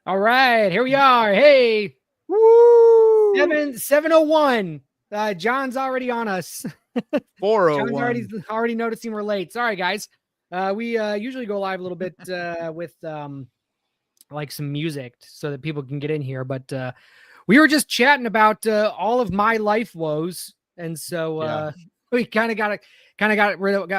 All right, here we are. Hey, Woo! 7:01. John's already on us. John's 401. already noticing we're late. Sorry, guys. We usually go live a little bit with like some music so that people can get in here, but we were just chatting about all of my life woes, and so Yeah. we kind of got rid of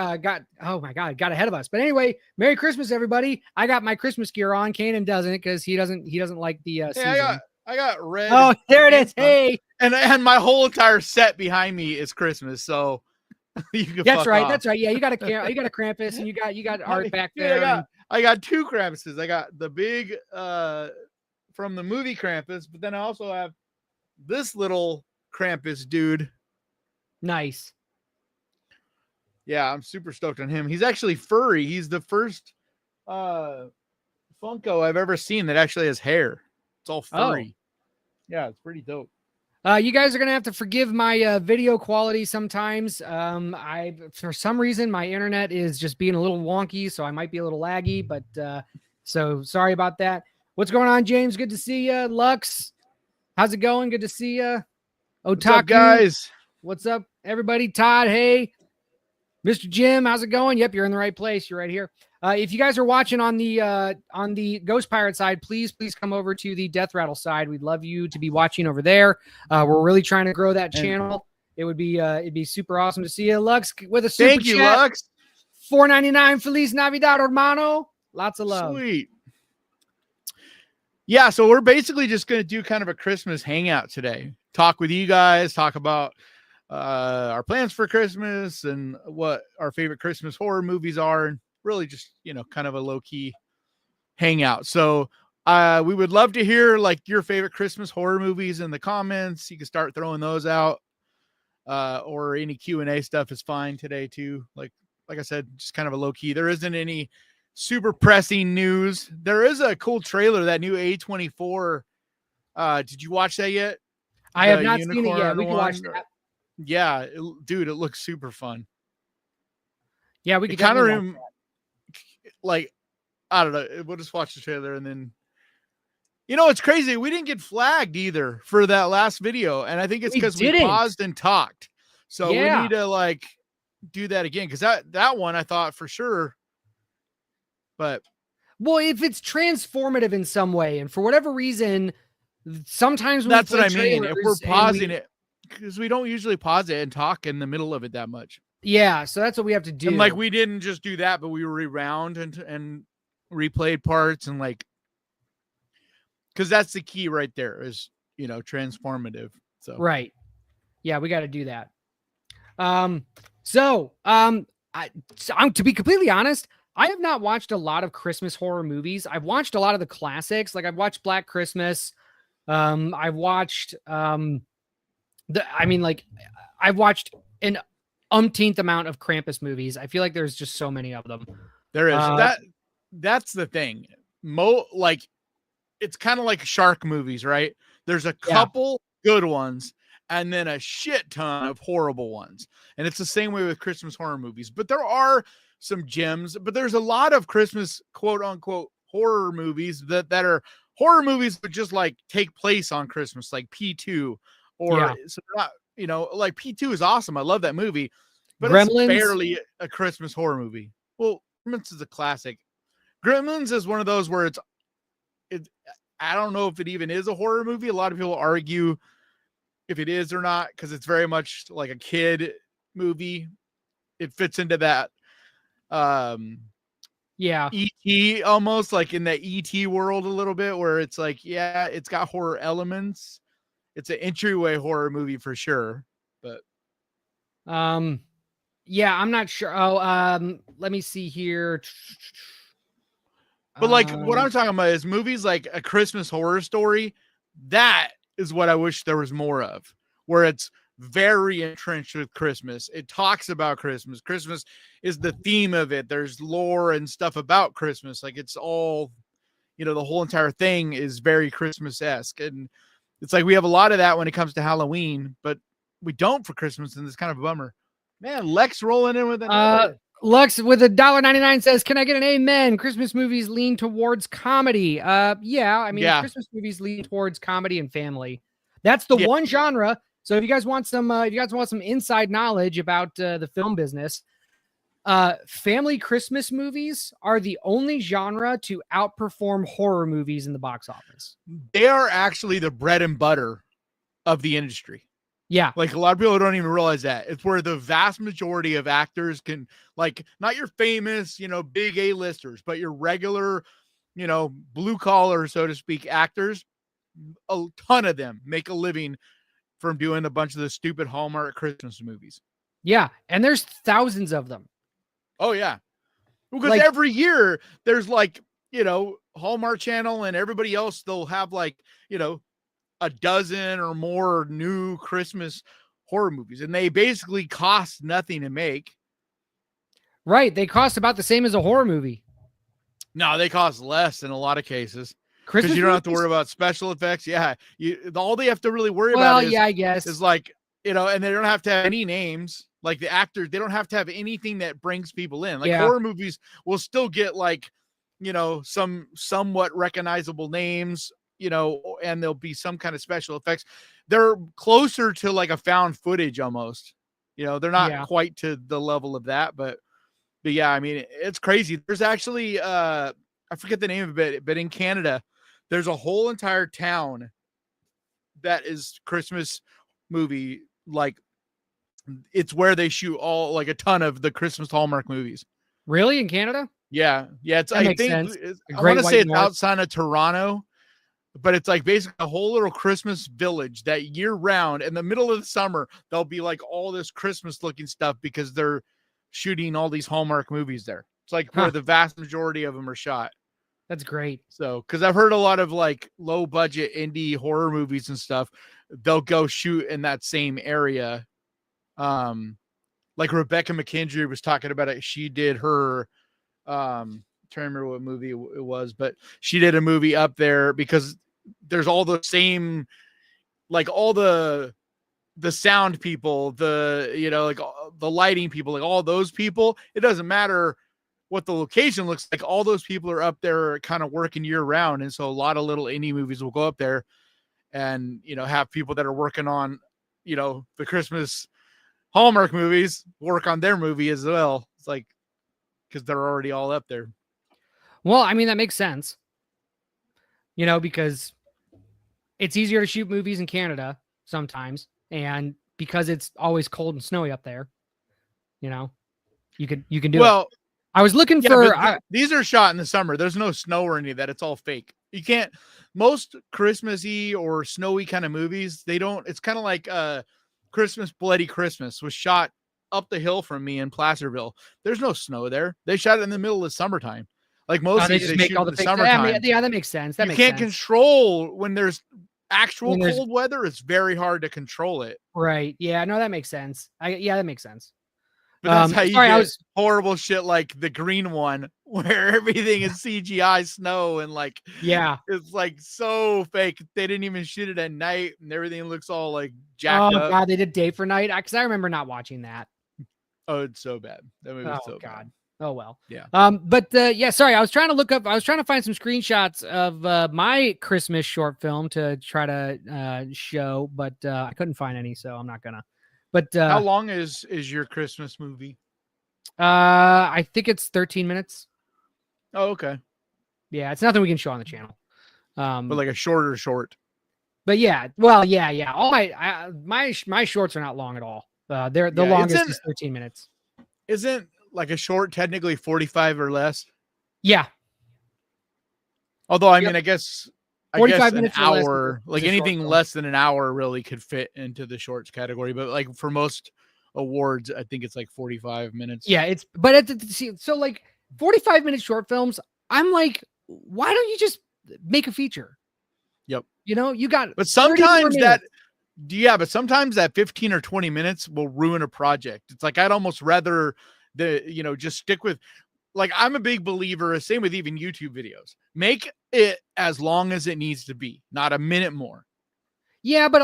oh my god, got ahead of us. But anyway, Merry Christmas, everybody. I got my Christmas gear on. Kanan doesn't because he doesn't like the Hey, season. I got red. Oh, there it is. Santa, Hey, and my whole entire set behind me is Christmas, so you can that's fuck right. off. That's right. Yeah, you got a Krampus, and you got art back Dude, there. I got two Krampuses. I got the big from the movie Krampus, but then I also have this little Krampus dude. Nice. Yeah, I'm super stoked on him. He's actually furry. He's the first Funko I've ever seen that actually has hair. It's all furry. Yeah, it's pretty dope. You guys are gonna have to forgive my video quality sometimes. I for some reason my internet is just being a little wonky, so I might be a little laggy. But so sorry about that. What's going on, James? Good to see you. Lux, how's it going? Good to see you. Otaku, what's up, guys? What's up, everybody? Todd, hey. Mr. Jim, how's it going? Yep, you're in the right place. You're right here. If you guys are watching on the Ghost Pirate side, please come over to the Death Rattle side. We'd love you to be watching over there. We're really trying to grow that channel. It'd be super awesome to see you, Lux, with a super Thank you, chat. Lux. $4.99. Feliz Navidad, hermano. Lots of love. Sweet. Yeah, so we're basically just going to do kind of a Christmas hangout today. Talk with you guys. Talk about our plans for Christmas and what our favorite Christmas horror movies are, and really just, kind of a low-key hangout. So we would love to hear like your favorite Christmas horror movies in the comments. You can start throwing those out, or any Q&A stuff is fine today too. Like I said, just kind of a low-key. There isn't any super pressing news. There is a cool trailer, that new A24. Did you watch that yet? I have not seen it yet. We can watch that. Yeah, dude, it looks super fun. Yeah, we could kind of like, I don't know. We'll just watch the trailer and then, it's crazy. We didn't get flagged either for that last video, and I think it's because we paused and talked. So we need to like do that again, because that one I thought for sure. But well, if it's transformative in some way, and for whatever reason, sometimes that's what I mean. If we're pausing it. Because we don't usually pause it and talk in the middle of it that much. Yeah, so that's what we have to do. And like we didn't just do that, but we rewound and replayed parts, and like, because that's the key right there is, transformative. So right, yeah, we got to do that. I'm to be completely honest, I have not watched a lot of Christmas horror movies. I've watched a lot of the classics, like I've watched Black Christmas. I've watched I've watched an umpteenth amount of Krampus movies. I feel like there's just so many of them. There is that's the thing. Like, it's kind of like shark movies, right? There's a couple good ones and then a shit ton of horrible ones. And it's the same way with Christmas horror movies. But there are some gems, but there's a lot of Christmas quote unquote horror movies that are horror movies but just like take place on Christmas, like P2. Or so not, like P2 is awesome. I love that movie, but Gremlins? It's barely a Christmas horror movie. Well, Gremlins is a classic. Gremlins is one of those where I don't know if it even is a horror movie. A lot of people argue if it is or not, because it's very much like a kid movie. It fits into that E.T. almost, like in the E.T. world a little bit, where it's like, it's got horror elements. It's an entryway horror movie for sure, but I'm not sure. Let me see here. But like what I'm talking about is movies like A Christmas Horror Story. That is what I wish there was more of, where it's very entrenched with Christmas. It talks about Christmas. Christmas is the theme of it. There's lore and stuff about Christmas. Like, it's all, the whole entire thing is very Christmas-esque. And it's like we have a lot of that when it comes to Halloween, but we don't for Christmas, and it's kind of a bummer. Man, Lex rolling in with another. Lux with $1.99 says, "Can I get an amen? Christmas movies lean towards comedy." Yeah, I mean, Yeah. Christmas movies lean towards comedy and family. That's the Yeah. one genre. So if you guys want some, inside knowledge about the film business, family Christmas movies are the only genre to outperform horror movies in the box office. They are actually the bread and butter of the industry. Yeah. Like a lot of people don't even realize that. It's where the vast majority of actors can, like, not your famous, big A-listers, but your regular, blue collar, so to speak, actors. A ton of them make a living from doing a bunch of the stupid Hallmark Christmas movies. Yeah. And there's thousands of them. Oh, yeah. Because every year there's Hallmark Channel and everybody else, they'll have a dozen or more new Christmas horror movies, and they basically cost nothing to make. Right. They cost about the same as a horror movie. No, they cost less in a lot of cases. Christmas Because you don't movies? have to worry about special effects. Yeah. All they have to really worry about is, I guess. is and they don't have to have any names. Like the actors, they don't have to have anything that brings people in. Horror movies will still get some somewhat recognizable names, and there'll be some kind of special effects. They're closer to like a found footage almost. They're not quite to the level of that, but yeah, I mean, it's crazy. There's actually I forget the name of it, but in Canada, there's a whole entire town that is Christmas movie. It's where they shoot all a ton of the Christmas Hallmark movies. Really, in Canada? Yeah. It's I want to say it's outside of Toronto, but it's basically a whole little Christmas village that year round in the middle of the summer, there'll be all this Christmas looking stuff because they're shooting all these Hallmark movies there. It's where the vast majority of them are shot. That's great. So, because I've heard a lot of low budget indie horror movies and stuff, they'll go shoot in that same area. Rebecca McKendry was talking about it. She did her, trying to remember what movie it was, but she did a movie up there because there's all the same, all the sound people, the lighting people, all those people. It doesn't matter what the location looks like. All those people are up there kind of working year round. And so a lot of little indie movies will go up there and, have people that are working on, the Christmas Hallmark movies work on their movie as well. It's because they're already all up there. Well, I mean, that makes sense, because it's easier to shoot movies in Canada sometimes. And because it's always cold and snowy up there, you can do it. I was looking for these are shot in the summer. There's no snow or any of that. It's all fake. You can't, most Christmassy or snowy kind of movies, they don't, it's kind of like Christmas Bloody Christmas was shot up the hill from me in Placerville. There's no snow there. They shot it in the middle of summertime. Most they just make all the summertime. Yeah, that makes sense. You can't control when there's actual cold weather. It's very hard to control it. Right. Yeah. No, that makes sense. That makes sense. But that's how you get horrible shit like the green one where everything is CGI snow and it's so fake. They didn't even shoot it at night and everything looks all jacked up. Oh God, they did day for night. Because I remember not watching that. Oh, it's so bad. That movie was so God. bad. Oh well. Yeah. Sorry. I was trying to find some screenshots of my Christmas short film to try to show, but I couldn't find any, so I'm not gonna. But how long is your Christmas movie? I think it's 13 minutes. Oh, okay. Yeah, it's nothing we can show on the channel. But a shorter short. But yeah, well, yeah. All my shorts are not long at all. The longest is 13 minutes. Isn't a short technically 45 or less? Yeah. Although I mean, I guess 45 minutes an hour, anything less than an hour really could fit into the shorts category. But for most awards, I think it's 45 minutes. Yeah, so 45-minute short films, I'm why don't you just make a feature? Yep. You got, but sometimes but sometimes that 15 or 20 minutes will ruin a project. It's I'd almost rather just stick with, I'm a big believer, same with even YouTube videos. Make it as long as it needs to be, not a minute more. Yeah, but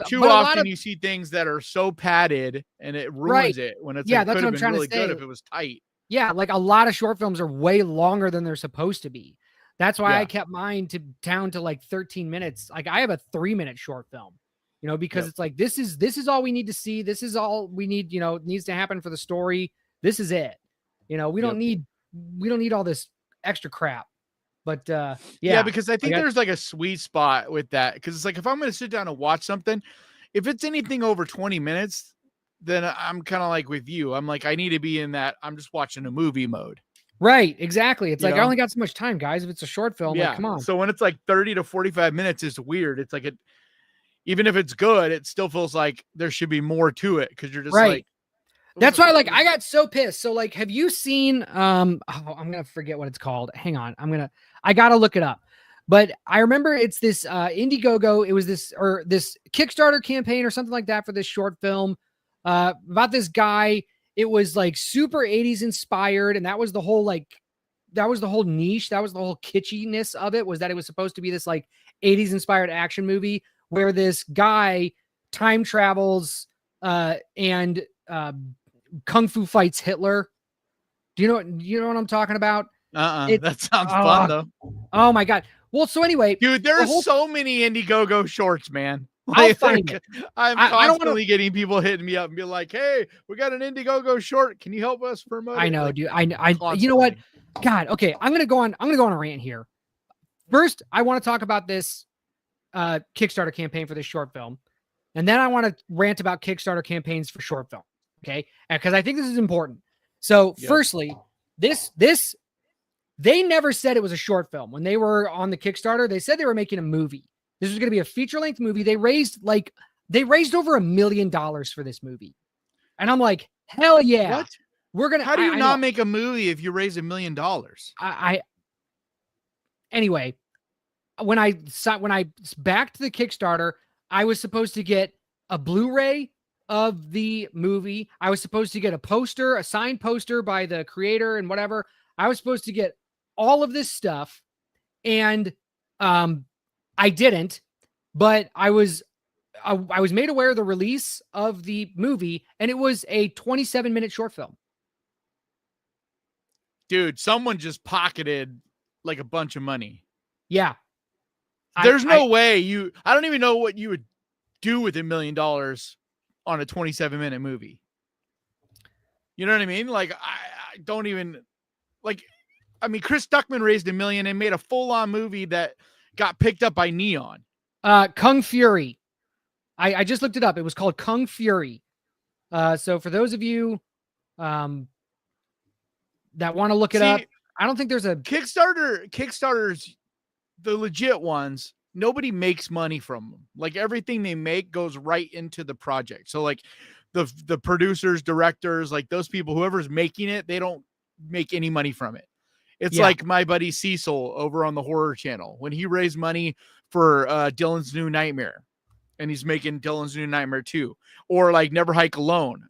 too often you see things that are so padded and it ruins it when it's that's what I'm been trying really to say. good if it was tight. Yeah, like a lot of short films are way longer than they're supposed to be. That's why Yeah. I kept mine down to like 13 minutes. Like I have a 3-minute short film, because Yep. it's like this is all we need to see. This is all we need, needs to happen for the story. This is it. We Yep. don't need all this extra crap. But Yeah, because I think like there's like a sweet spot with that. Because it's like if I'm going to sit down and watch something, if it's anything over 20 minutes, then I'm kind of like with you. I'm like, I need to be in that. I'm just watching a movie mode. right, exactly. It's You like I know? only got so much time, guys. If it's a short film, like Yeah. come on. So when it's like 30 to 45 minutes, it's weird. It's like even if it's good, it still feels like there should be more to it because you're just Right. like. That's why, like, I got so pissed. So, like, have you seen? I'm gonna forget what it's called. Hang on, I gotta look it up. But I remember it's this Indiegogo. It was this Kickstarter campaign or something like that for this short film about this guy. It was like super 80s inspired, and that was the whole niche. That was the whole kitschiness of it. Was that it was supposed to be this like 80s inspired action movie where this guy time travels and kung fu fights Hitler. Do you know what I'm talking about? That sounds fun though. Oh my God. Well, so anyway, dude, there's so many Indiegogo shorts, man. I'll find it. I'm constantly getting people hitting me up and be like, "Hey, we got an Indiegogo short. Can you help us promote it?" I know, like, dude. I you know what? God, okay. I'm gonna go on a rant here. First, I want to talk about this Kickstarter campaign for this short film, and then I want to rant about Kickstarter campaigns for short film. Okay, because I think this is important. So, firstly, this they never said it was a short film when they were on the Kickstarter. They said they were making a movie. This was going to be a feature-length movie. They raised over $1 million for this movie, and I'm like, hell yeah! What? We're gonna. How do you not make a movie if you raise $1 million? Anyway, when I backed the Kickstarter, I was supposed to get a Blu-ray of the movie. I was supposed to get a signed poster by the creator and whatever. I was supposed to get all of this stuff, and I didn't, but I was made aware of the release of the movie, and it was a 27-minute short film. Dude, someone just pocketed like a bunch of money. Yeah. There's no way I don't even know what you would do with $1 million on a 27-minute movie. You know what I mean? Like, I don't even like, I mean, Chris Stuckman raised $1 million and made a full-on movie that got picked up by Neon. Kung Fury. I just looked it up. It was called Kung Fury. So for those of you that want to look it up, I don't think there's a Kickstarters, the legit ones, nobody makes money from them. Like everything they make goes right into the project. So like the producers, directors, like those people, whoever's making it, they don't make any money from it. It's like my buddy Cecil over on the Horror Channel when he raised money for Dylan's New Nightmare, and he's making Dylan's New Nightmare 2, or like Never Hike Alone.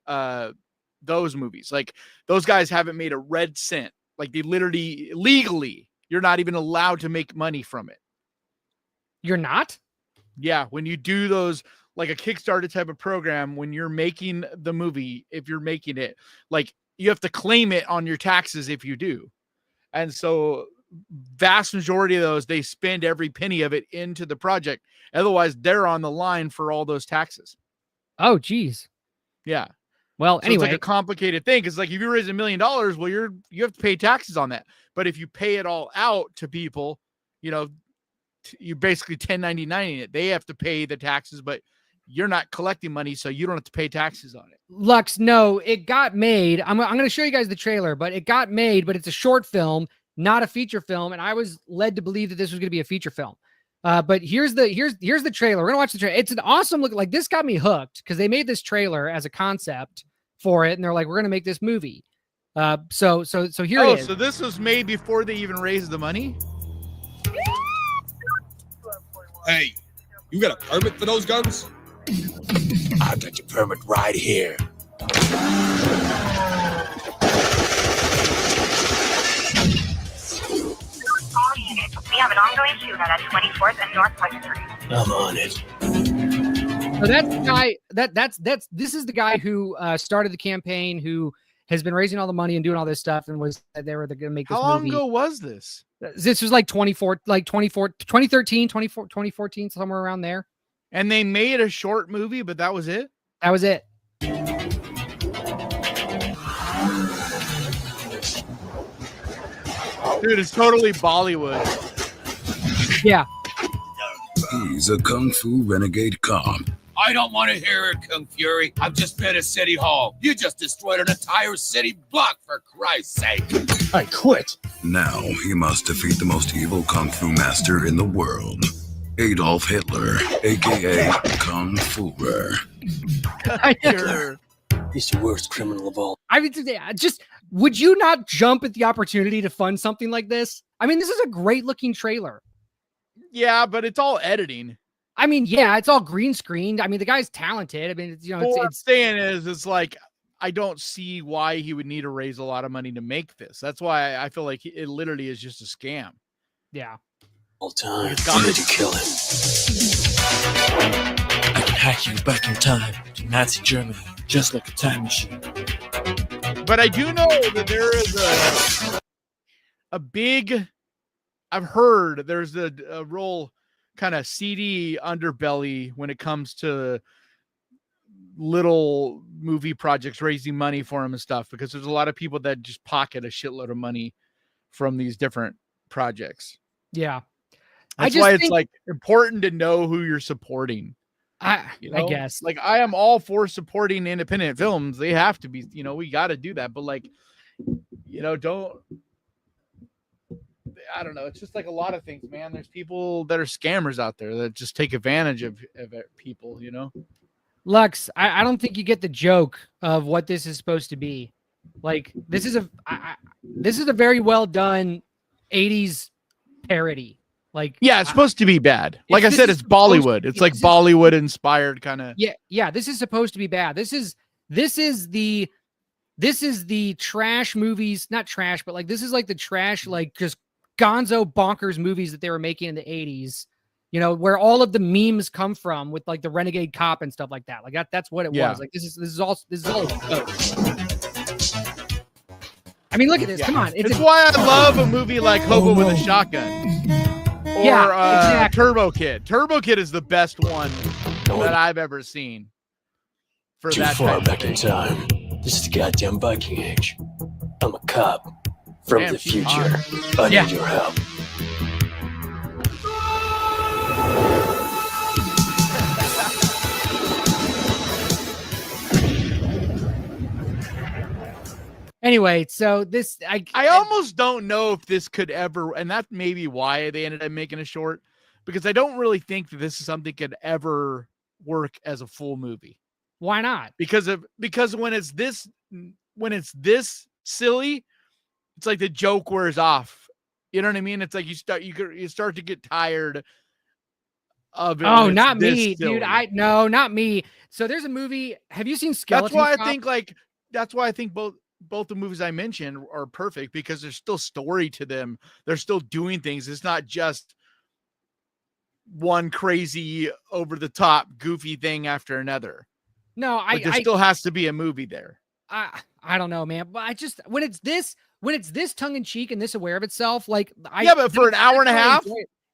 Those movies, like those guys haven't made a red cent. Like they literally, legally, you're not even allowed to make money from it. You're not? Yeah. When you do those, like a Kickstarter type of program, when you're making the movie, if you're making it, like you have to claim it on your taxes if you do. And so vast majority of those, they spend every penny of it into the project. Otherwise they're on the line for all those taxes. Oh, geez. Yeah. Well, so anyway, it's like a complicated thing. Cause like if you raise $1 million, well, you have to pay taxes on that. But if you pay it all out to people, you basically 1099 it. They have to pay the taxes, but you're not collecting money, so you don't have to pay taxes on it. Lux, no, it got made. I'm going to show you guys the trailer, but it got made, but it's a short film, not a feature film. And I was led to believe that this was going to be a feature film. But here's the trailer. We're gonna watch the trailer. It's an awesome look. Like this got me hooked because they made this trailer as a concept for it, and they're like, we're gonna make this movie. So here it is. So this was made before they even raised the money. Hey, you got a permit for those guns? I got your permit right here. All units, we have an ongoing shootout at 24th and Northwest Street. I'm on it. So that's the guy. This is the guy who started the campaign. Who has been raising all the money and doing all this stuff, and was they were going to make this How long movie. ago was this? This was like 2013, 2014, somewhere around there. And they made a short movie, but that was it? That was it. Dude, it's totally Bollywood. Yeah. He's a kung fu renegade cop. I don't want to hear it, Kung Fury. I've just been at City Hall. You just destroyed an entire city block, for Christ's sake. I quit. Now he must defeat the most evil kung fu master in the world, Adolf Hitler, aka Kung Fu-er. Hitler. He's the worst criminal of all. I mean, just would you not jump at the opportunity to fund something like this? I mean, this is a great looking trailer. Yeah, but it's all editing. I mean, yeah, it's all green screened. I mean, the guy's talented. I mean, it's, you know, What I'm it's saying is, it's like, I don't see why he would need to raise a lot of money to make this. That's why I feel like it literally is just a scam. yeah. All time. It's got Why did you kill him? I can hack you back in time to Nazi Germany, just like a time machine. But I do know that there is a big, I've heard there's a real kind of seedy underbelly when it comes to little movie projects, raising money for them and stuff, because there's a lot of people that just pocket a shitload of money from these different projects. Yeah. That's why it's like important to know who you're supporting. I know? guess. Like, I am all for supporting independent films. They have to be, you know, we got to do that. But like, you know, I don't know. It's just like a lot of things, man. There's people that are scammers out there that just take advantage of people, you know? Lux, I don't think you get the joke of what this is supposed to be. Like, this is a very well done 80s parody. Like, yeah, it's supposed to be bad. Like I said, it's Bollywood. It's like Bollywood inspired kind of. Yeah. This is supposed to be bad. This is the trash movies, not trash, but like this is like the trash, like just gonzo bonkers movies that they were making in the 80s. You know, where all of the memes come from with like the renegade cop and stuff like that. Like that's what it was. Like this is all. I mean, look at this. Come on. It's why I love a movie like Hobo with a Shotgun. Or exactly. Turbo Kid. Turbo Kid is the best one that I've ever seen. For Too that far type back of in thing. time. This is the goddamn Viking Age. I'm a cop from Damn, the she's future. hot. I need your help. Anyway, so this I almost don't know if this could ever, and that may be why they ended up making a short, because I don't really think that this is something could ever work as a full movie. Why not? Because when it's this silly, it's like the joke wears off. You know what I mean? It's like you start to get tired of it. Oh, not me, dude. No, not me. So there's a movie. Have you seen Skeleton Cop? That's why I think both the movies I mentioned are perfect, because there's still story to them. They're still doing things. It's not just one crazy over the top goofy thing after another. No, there still has to be a movie there. I don't know, man. But I just when it's this tongue in cheek and this aware of itself, like but for an hour and a half.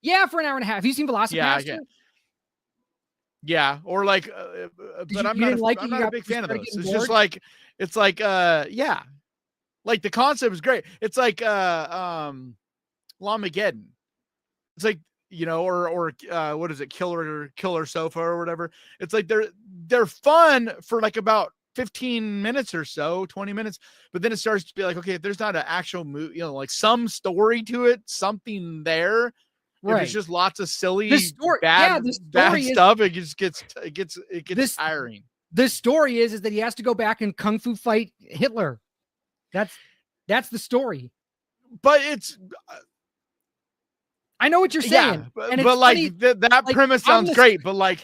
Yeah, for an hour and a half. Have you seen Velocipaster? Yeah, or like, but I'm not a big fan of those. It's just like, it's like, yeah, like the concept is great. It's like, Lamageddon. It's like, you know, or what is it, Killer Sofa or whatever. It's like they're fun for like about 15 minutes or so, 20 minutes, but then it starts to be like, okay, if there's not an actual movie, you know, like some story to it, something there. Right. If it's just lots of silly, bad stuff, it gets tiring. The story is that he has to go back and kung fu fight Hitler. That's the story. But it's. I know what you're saying, but like that premise sounds great. But like,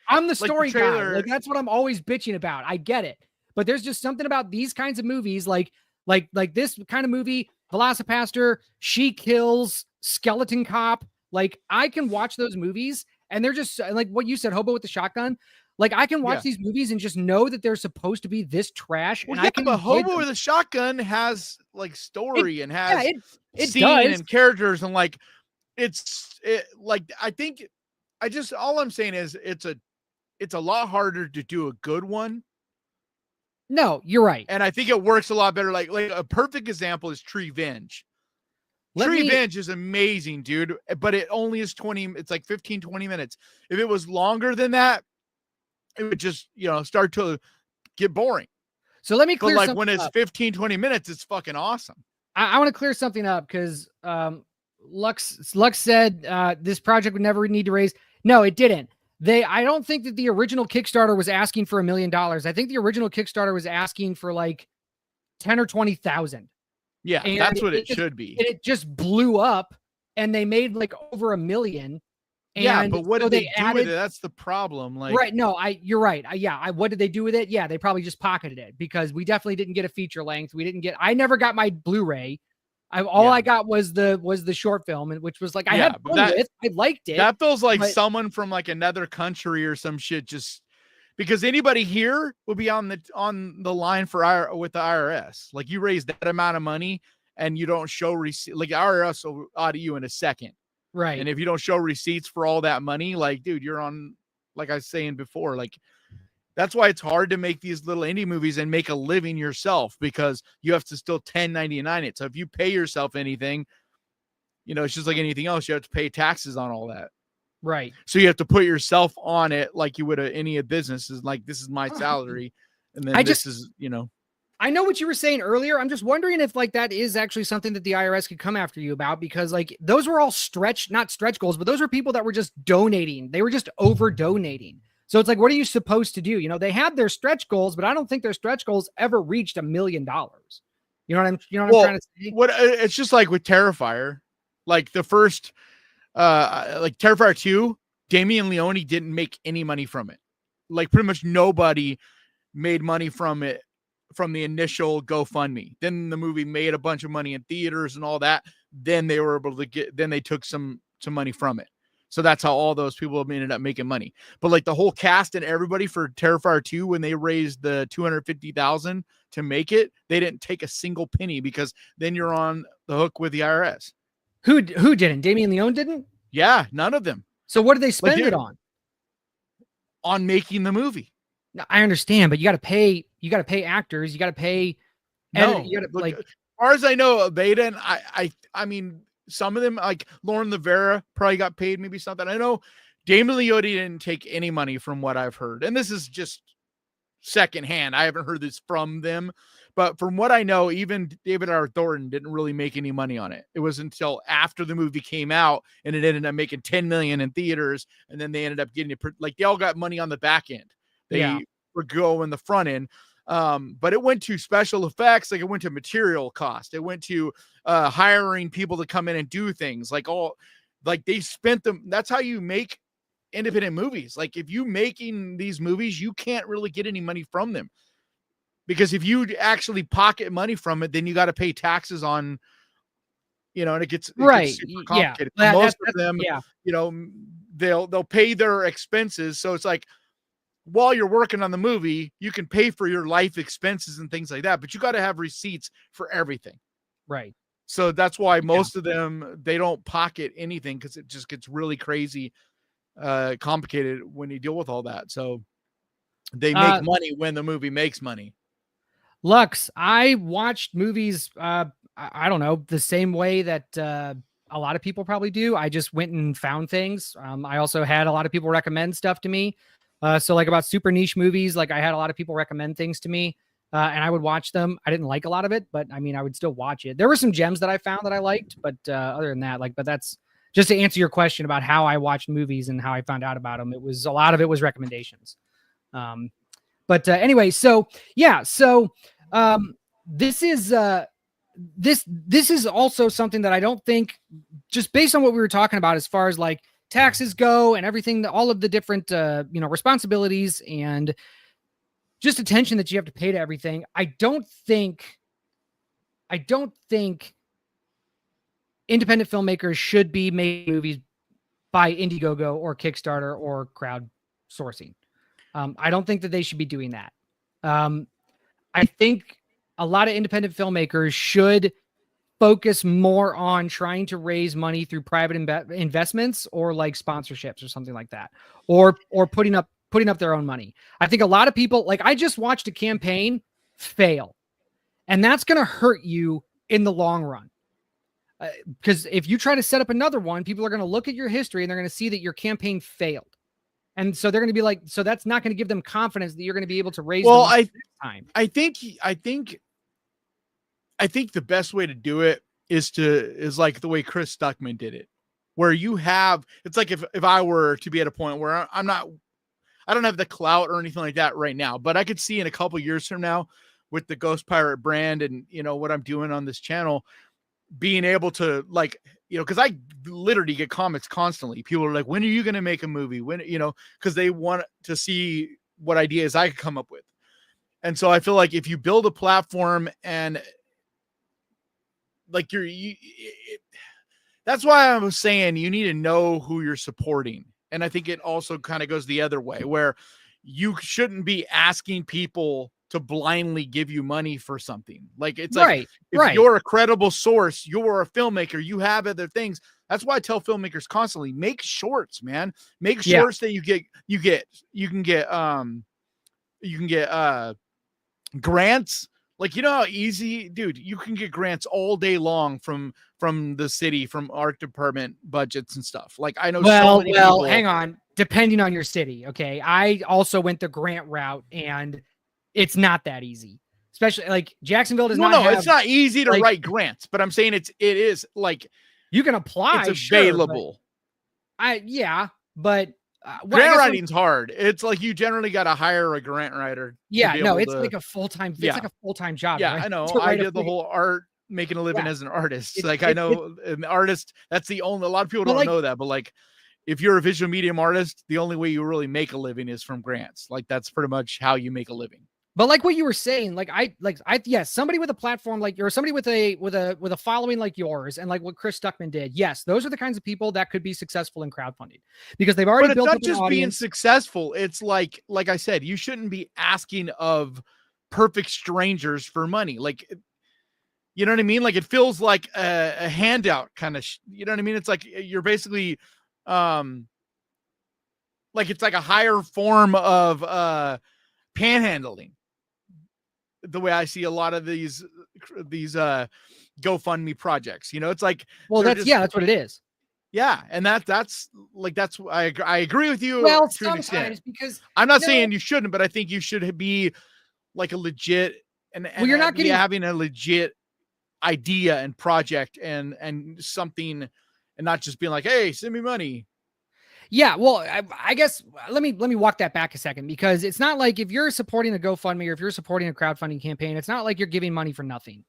I'm the story guy. Like that's what I'm always bitching about. I get it, but there's just something about these kinds of movies, like this kind of movie, Velocipaster, She Kills, Skeleton Cop. Like I can watch those movies and they're just like what you said, Hobo with the Shotgun. Like I can watch these movies and just know that they're supposed to be this trash. Well, and I can but enjoy Hobo them. with a Shotgun has like story and has it scene does. and characters, and like like I think all I'm saying is it's a lot harder to do a good one. No, you're right. And I think it works a lot better. Like a perfect example is Tree Venge. Venge is amazing, dude, but it only is 20. It's like 15, 20 minutes. If it was longer than that, it would just, start to get boring. So let me clear But like something when it's up. 15, 20 minutes, it's fucking awesome. I want to clear something up because Lux said this project would never need to raise. No, it didn't. I don't think that the original Kickstarter was asking for $1 million. I think the original Kickstarter was asking for like 10 or 20,000. Yeah, and that's what it should be. And it just blew up, and they made like over $1 million. Yeah, but what did they do added, with it? That's the problem. Like, right? No, you're right. What did they do with it? Yeah, they probably just pocketed it because we definitely didn't get a feature length. I never got my Blu-ray. I got was the short film, which was like I had fun with. I liked it. That feels like someone from like another country or some shit. Just because anybody here would be on the line with the IRS. Like you raise that amount of money and you don't show receipt. Like IRS will audit you in a second, right? And if you don't show receipts for all that money, like dude, you're on. Like I was saying before, like. That's why it's hard to make these little indie movies and make a living yourself because you have to still 1099 it. So if you pay yourself anything, it's just like anything else. You have to pay taxes on all that. Right. So you have to put yourself on it like you would any of businesses. Like this is my salary. And then I know what you were saying earlier. I'm just wondering if like that is actually something that the IRS could come after you about because like those were all not stretch goals, but those were people that were just donating. They were just over donating. So it's like, what are you supposed to do? They had their stretch goals, but I don't think their stretch goals ever reached $1 million. You know what I'm trying to say? It's just like with Terrifier, like the first, like Terrifier 2, Damien Leone didn't make any money from it. Like pretty much nobody made money from it from the initial GoFundMe. Then the movie made a bunch of money in theaters and all that. Then they were able to then they took some money from it. So that's how all those people ended up making money. But like the whole cast and everybody for Terrifier 2, when they raised the $250,000 to make it, they didn't take a single penny because then you're on the hook with the IRS. Who didn't? Damien Leone didn't? Yeah, none of them. So what did they spend it on? On making the movie. No, I understand, but you got to pay actors. You got to pay. No, you gotta, like, as far as I know, Beta, I mean, some of them, like Lauren Lavera, probably got paid maybe something. I know Damon Leone didn't take any money from what I've heard. And this is just secondhand. I haven't heard this from them. But from what I know, even David R. Thornton didn't really make any money on it. It was until after the movie came out and it ended up making $10 million in theaters. And then they ended up getting it. Like they all got money on the back end. They were going the front end. But it went to special effects, like it went to material cost. It went to hiring people to come in and do things like they spent them. That's how you make independent movies. Like if you making these movies, you can't really get any money from them because if you actually pocket money from it, then you got to pay taxes on, and it gets super complicated. Yeah. Most of them, they'll pay their expenses. So it's like, while you're working on the movie, you can pay for your life expenses and things like that, but you got to have receipts for everything. Right. So that's why most of them, they don't pocket anything because it just gets really crazy, complicated when you deal with all that. So they make money when the movie makes money. Lux, I watched movies, I don't know, the same way that a lot of people probably do. I just went and found things. I also had a lot of people recommend stuff to me. So like about super niche movies, like I had a lot of people recommend things to me and I would watch them. I didn't like a lot of it, but I mean, I would still watch it. There were some gems that I found that I liked, but other than that, but that's just to answer your question about how I watched movies and how I found out about them. It was a lot of it was recommendations. But anyway, so yeah, this is this is also something that I don't think, just based on what we were talking about as far as like taxes go and everything, all of the different responsibilities and just attention that you have to pay to everything. I don't think independent filmmakers should be making movies by Indiegogo or Kickstarter or crowdsourcing. I don't think that they should be doing that. I think a lot of independent filmmakers should focus more on trying to raise money through private investments or like sponsorships or something like that, or putting up their own money. I think a lot of people, like, I just watched a campaign fail, and that's going to hurt you in the long run. Because if you try to set up another one, people are going to look at your history and they're going to see that your campaign failed. And so they're going to be like, so that's not going to give them confidence that you're going to be able to raise the money next time. I think the best way to do it is like the way Chris Stuckman did it, where you have, it's like if I were to be at a point where I don't have the clout or anything like that right now, but I could see in a couple years from now with the Ghost Pirate brand and, you know, what I'm doing on this channel, being able to, like, you know, because I literally get comments constantly. People are like, when are you going to make a movie? When, you know, because they want to see what ideas I could come up with. And so I feel like if you build a platform and like that's why I was saying you need to know who you're supporting. And I think it also kind of goes the other way, where you shouldn't be asking people to blindly give you money for something. Like, it's like, if you're a credible source, you're a filmmaker, you have other things. That's why I tell filmmakers constantly, make shorts, man. Make shorts that you can get grants. Like, you know how easy, dude, you can get grants all day long from the city, from art department budgets and stuff. Like, I know so many people. Hang on. Depending on your city. Okay. I also went the grant route, and it's not that easy, especially like Jacksonville does not have, it's not easy to write grants, but I'm saying it is like, you can apply. It's available. But grant writing's hard. It's like you generally got to hire a grant writer. Yeah, no, it's like a full-time. It's like a full-time job. Yeah, right? I know. I did the whole art, making a living as an artist. I know an artist. That's the only. A lot of people don't know that, but like, if you're a visual medium artist, the only way you really make a living is from grants. Like, that's pretty much how you make a living. But like what you were saying, somebody with a platform like yours, somebody with a following like yours, and like what Chris Stuckman did. Yes, those are the kinds of people that could be successful in crowdfunding, because they've already built up an audience. But it's not just being successful. It's like I said, you shouldn't be asking of perfect strangers for money. Like, you know what I mean? Like, it feels like a handout kind of, you know what I mean? It's like you're basically, like, it's like a higher form of panhandling. The way I see a lot of these GoFundMe projects, you know, it's like, well, that's what it is. Yeah. And that's I agree with you. Well, to an extent, because I'm not saying you shouldn't, but I think you should be like a legit you're not having a legit idea and project and something, and not just being like, hey, send me money. Yeah, well, I guess let me walk that back a second, because it's not like if you're supporting a GoFundMe or if you're supporting a crowdfunding campaign, it's not like you're giving money for nothing.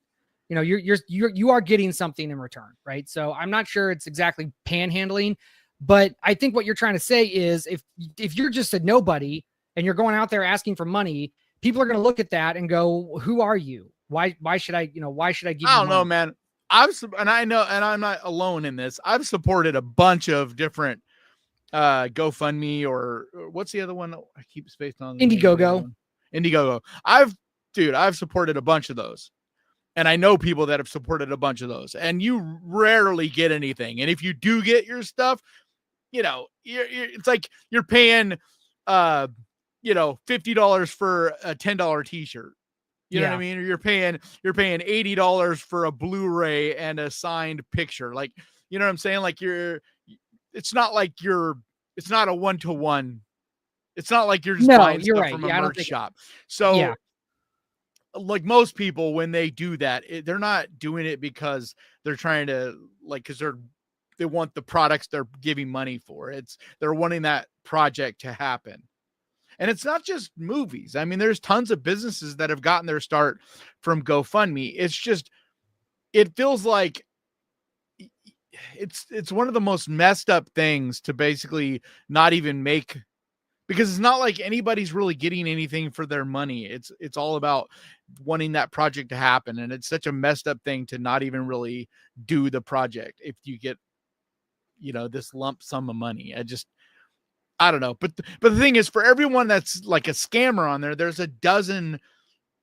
You know, you are getting something in return, right? So I'm not sure it's exactly panhandling, but I think what you're trying to say is if you're just a nobody and you're going out there asking for money, people are going to look at that and go, "Who are you? Why should I give you money?" I don't know, man. I know, and I'm not alone in this. I've supported a bunch of different GoFundMe or what's the other one I keep spaced on? Indiegogo. I've supported a bunch of those, and I know people that have supported a bunch of those, and you rarely get anything. And if you do get your stuff, you know, it's like you're paying $50 for a $10 t-shirt. You know what I mean? Or you're paying $80 for a Blu-ray and a signed picture. Like, you know what I'm saying? Like, it's not a one-to-one. It's not like you're just buying stuff from a merch shop. So like most people, when they do that, they're not doing it because they're trying to, like, because they want the products they're giving money for. They're wanting that project to happen. And it's not just movies. I mean, there's tons of businesses that have gotten their start from GoFundMe. It's just, it feels like it's one of the most messed up things to basically not even make, because it's not like anybody's really getting anything for their money. It's all about wanting that project to happen. And it's such a messed up thing to not even really do the project if you get this lump sum of money. I don't know. But the thing is, for everyone that's like a scammer on there, there's a dozen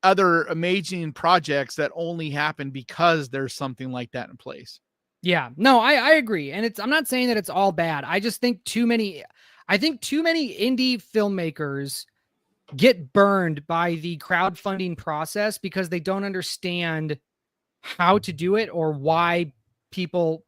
other amazing projects that only happen because there's something like that in place. Yeah, no, I agree. And I'm not saying that it's all bad. I just think too many indie filmmakers get burned by the crowdfunding process because they don't understand how to do it or why people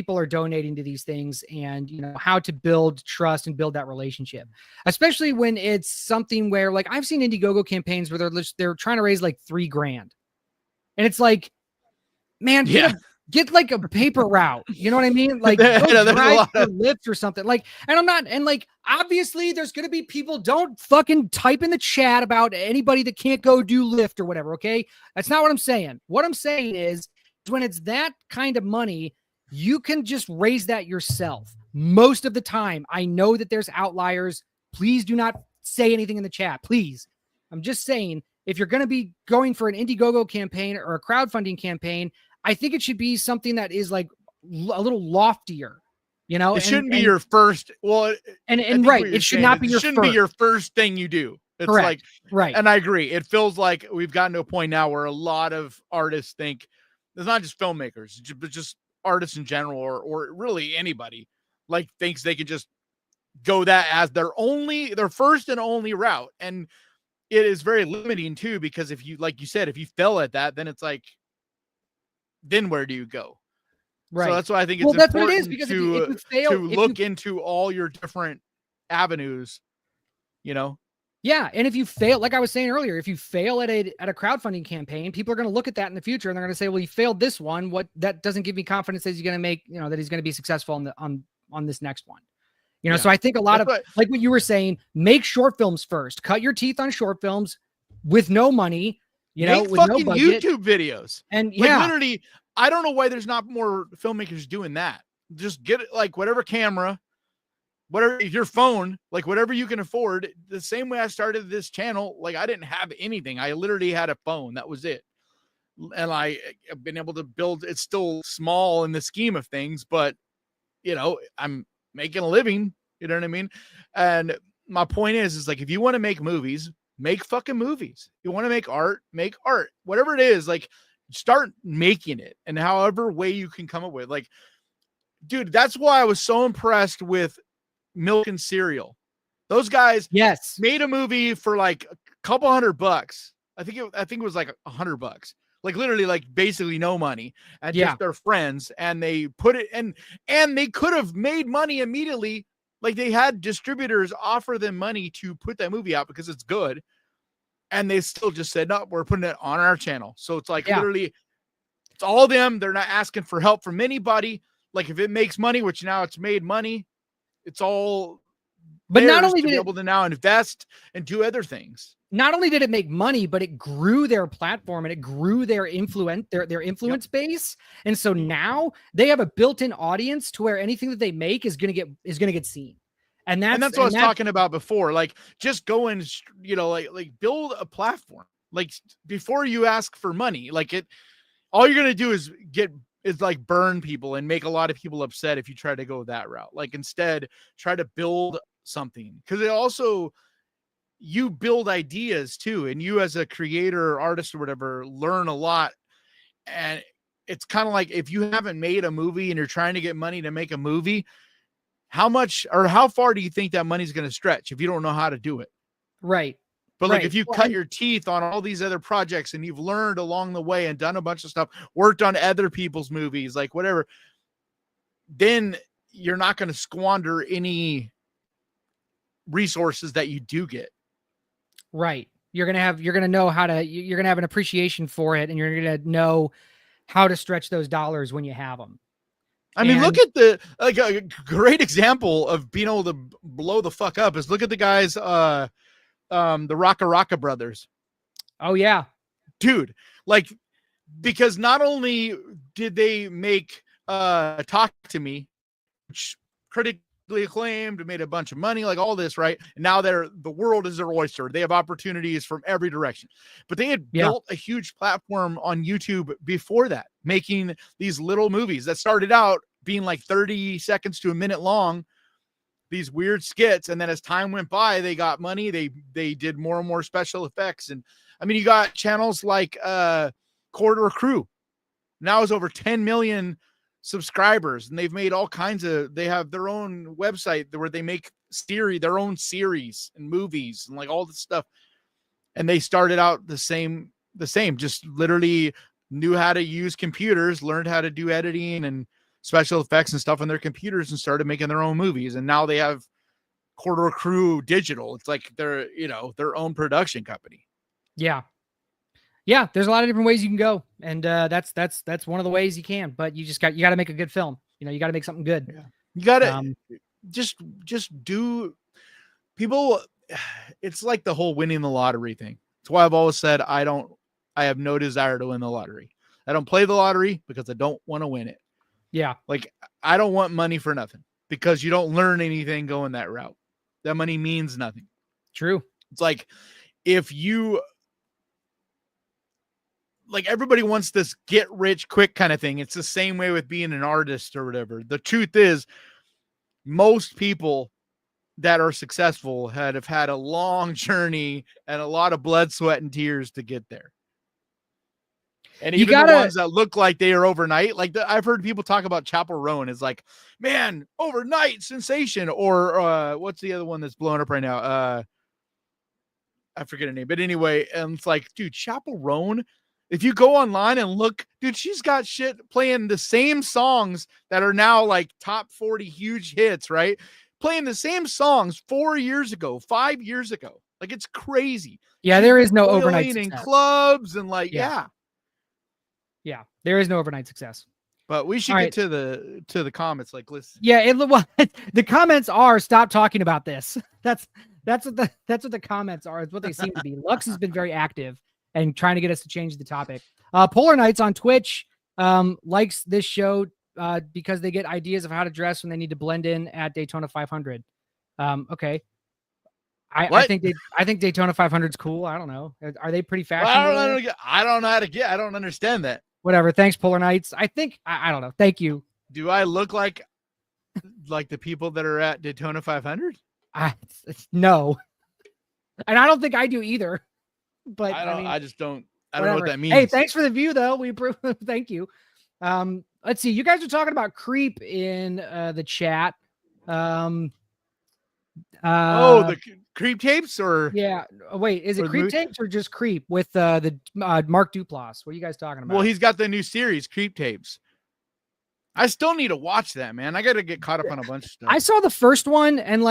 are donating to these things, and how to build trust and build that relationship, especially when it's something where, like, I've seen Indiegogo campaigns where they're trying to raise like $3,000, and it's like, man, get like a paper route. You know what I mean? Like, go drive for Lyft or something. Like, and like, obviously there's going to be people, don't fucking type in the chat about anybody that can't go do Lyft or whatever. Okay. That's not what I'm saying. What I'm saying is when it's that kind of money, you can just raise that yourself. Most of the time, I know that there's outliers. Please do not say anything in the chat. Please. I'm just saying, if you're going to be going for an Indiegogo campaign or a crowdfunding campaign, I think it should be something that is like a little loftier, It shouldn't be your first. Well, and right. It should not be your shouldn't be your first thing you do. It's correct. Like, right. And I agree. It feels like we've gotten to a point now where a lot of artists think, it's not just filmmakers, but just artists in general, or really anybody, like, thinks they could just go that as their first and only route. And it is very limiting too, because if you, like you said, if you fail at that, then it's like, then where do you go? Right. So that's why I think it's that's important what it is, because if you fail, to look into all your different avenues, Yeah. And if you fail, like I was saying earlier, if you fail at a crowdfunding campaign, people are going to look at that in the future and they're going to say, well, he failed this one. That doesn't give me confidence that he's going to make, that he's going to be successful on this next one. So I think a lot like what you were saying, make short films first, cut your teeth on short films with no money, make with fucking no budget. YouTube videos. And literally, I don't know why there's not more filmmakers doing that. Just get like whatever camera, whatever, your phone, like whatever you can afford. The same way I started this channel, like I didn't have anything. I literally had a phone. That was it. And I have been able to build, it's still small in the scheme of things, but I'm making a living, you know what I mean? And my point is like, if you want to make movies, make fucking movies. You want to make art, whatever it is, like start making it. And however way you can come up with, like, dude, that's why I was so impressed with Milk and Cereal. Those guys made a movie for like a couple $100. I think it was like $100, like literally like basically no money, and just their friends. And they put it and they could have made money immediately. Like they had distributors offer them money to put that movie out because it's good. And they still just said, no, we're putting it on our channel. So it's like literally it's all them. They're not asking for help from anybody. Like if it makes money, which now it's made money, it's all, but not only to be able to now invest and do other things. Not only did it make money, but it grew their platform and it grew their influence base. And so now they have a built-in audience to where anything that they make is going to get seen. And that's what I was talking about before. Like just go and, like build a platform, like before you ask for money, like all you're going to do is like burn people and make a lot of people upset if you try to go that route. Like instead try to build something, because it also, you build ideas too, and you as a creator or artist or whatever learn a lot. And it's kind of like if you haven't made a movie and you're trying to get money to make a movie, how much or how far do you think that money's going to stretch if you don't know how to do it? Right. But like if you cut your teeth on all these other projects and you've learned along the way and done a bunch of stuff, worked on other people's movies, like whatever, then you're not going to squander any resources that you do get. Right. You're going to know you're going to have an appreciation for it, and you're going to know how to stretch those dollars when you have them. I mean, look at a great example of being able to blow the fuck up is look at the guys, the Raka brothers. Oh yeah. Dude, like, because not only did they make Talk to Me, which critically acclaimed, made a bunch of money, like all this, right? And now the world is their oyster. They have opportunities from every direction. But they had built a huge platform on YouTube before that, making these little movies that started out being like 30 seconds to a minute long, these weird skits. And then as time went by, they got money. They did more and more special effects. And I mean, you got channels like Corridor Crew. Now is over 10 million subscribers, and they've made all kinds of, they have their own website where they make their own series and movies and like all this stuff. And they started out the same, just literally knew how to use computers, learned how to do editing and special effects and stuff on their computers, and started making their own movies. And now they have Corridor Crew Digital. It's like they're, their own production company. Yeah. There's a lot of different ways you can go. And that's one of the ways you can, but you got to make a good film. You got to make something good. Yeah. You got to just do people. It's like the whole winning the lottery thing. That's why I've always said, I have no desire to win the lottery. I don't play the lottery because I don't want to win it. Yeah. Like, I don't want money for nothing, because you don't learn anything going that route. That money means nothing. True. It's like, if you, like, everybody wants this get rich quick kind of thing. It's the same way with being an artist or whatever. The truth is, most people that are successful have had a long journey and a lot of blood, sweat, and tears to get there. And even the ones that look like they are overnight, like I've heard people talk about Chappell Roan is like, man, overnight sensation. Or what's the other one that's blowing up right now? I forget her name, but anyway, and it's like, dude, Chappell Roan, if you go online and look, dude, she's got shit playing the same songs that are now like top 40 huge hits, right? Playing the same songs 4 years ago, 5 years ago. Like, it's crazy. Yeah, there is no overnight success. In clubs and like, yeah, there is no overnight success. But we should get to the comments. Like, listen. Yeah, the comments are, stop talking about this. That's what the comments are. It's what they seem to be. Lux has been very active and trying to get us to change the topic. Polar Knights on Twitch likes this show because they get ideas of how to dress when they need to blend in at Daytona 500. Okay. I think Daytona 500 is cool. I don't know. Are they pretty fashionable? Well, I don't know how to get. I don't understand that. Whatever. Thanks, Polar Knights. I think I don't know. Thank you. Do I look like the people that are at Daytona 500? No, and I don't think I do either. But I just don't. I don't know what that means. Hey, thanks for the view, though. We approve. Thank you. Let's see. You guys are talking about Creep in the chat. The Creep tapes, or wait, is it Creep tapes or just Creep with the Mark Duplass? What are you guys talking about? Well, he's got the new series, Creep Tapes. I still need to watch that, man. I got to get caught up on a bunch of stuff. I saw the first one and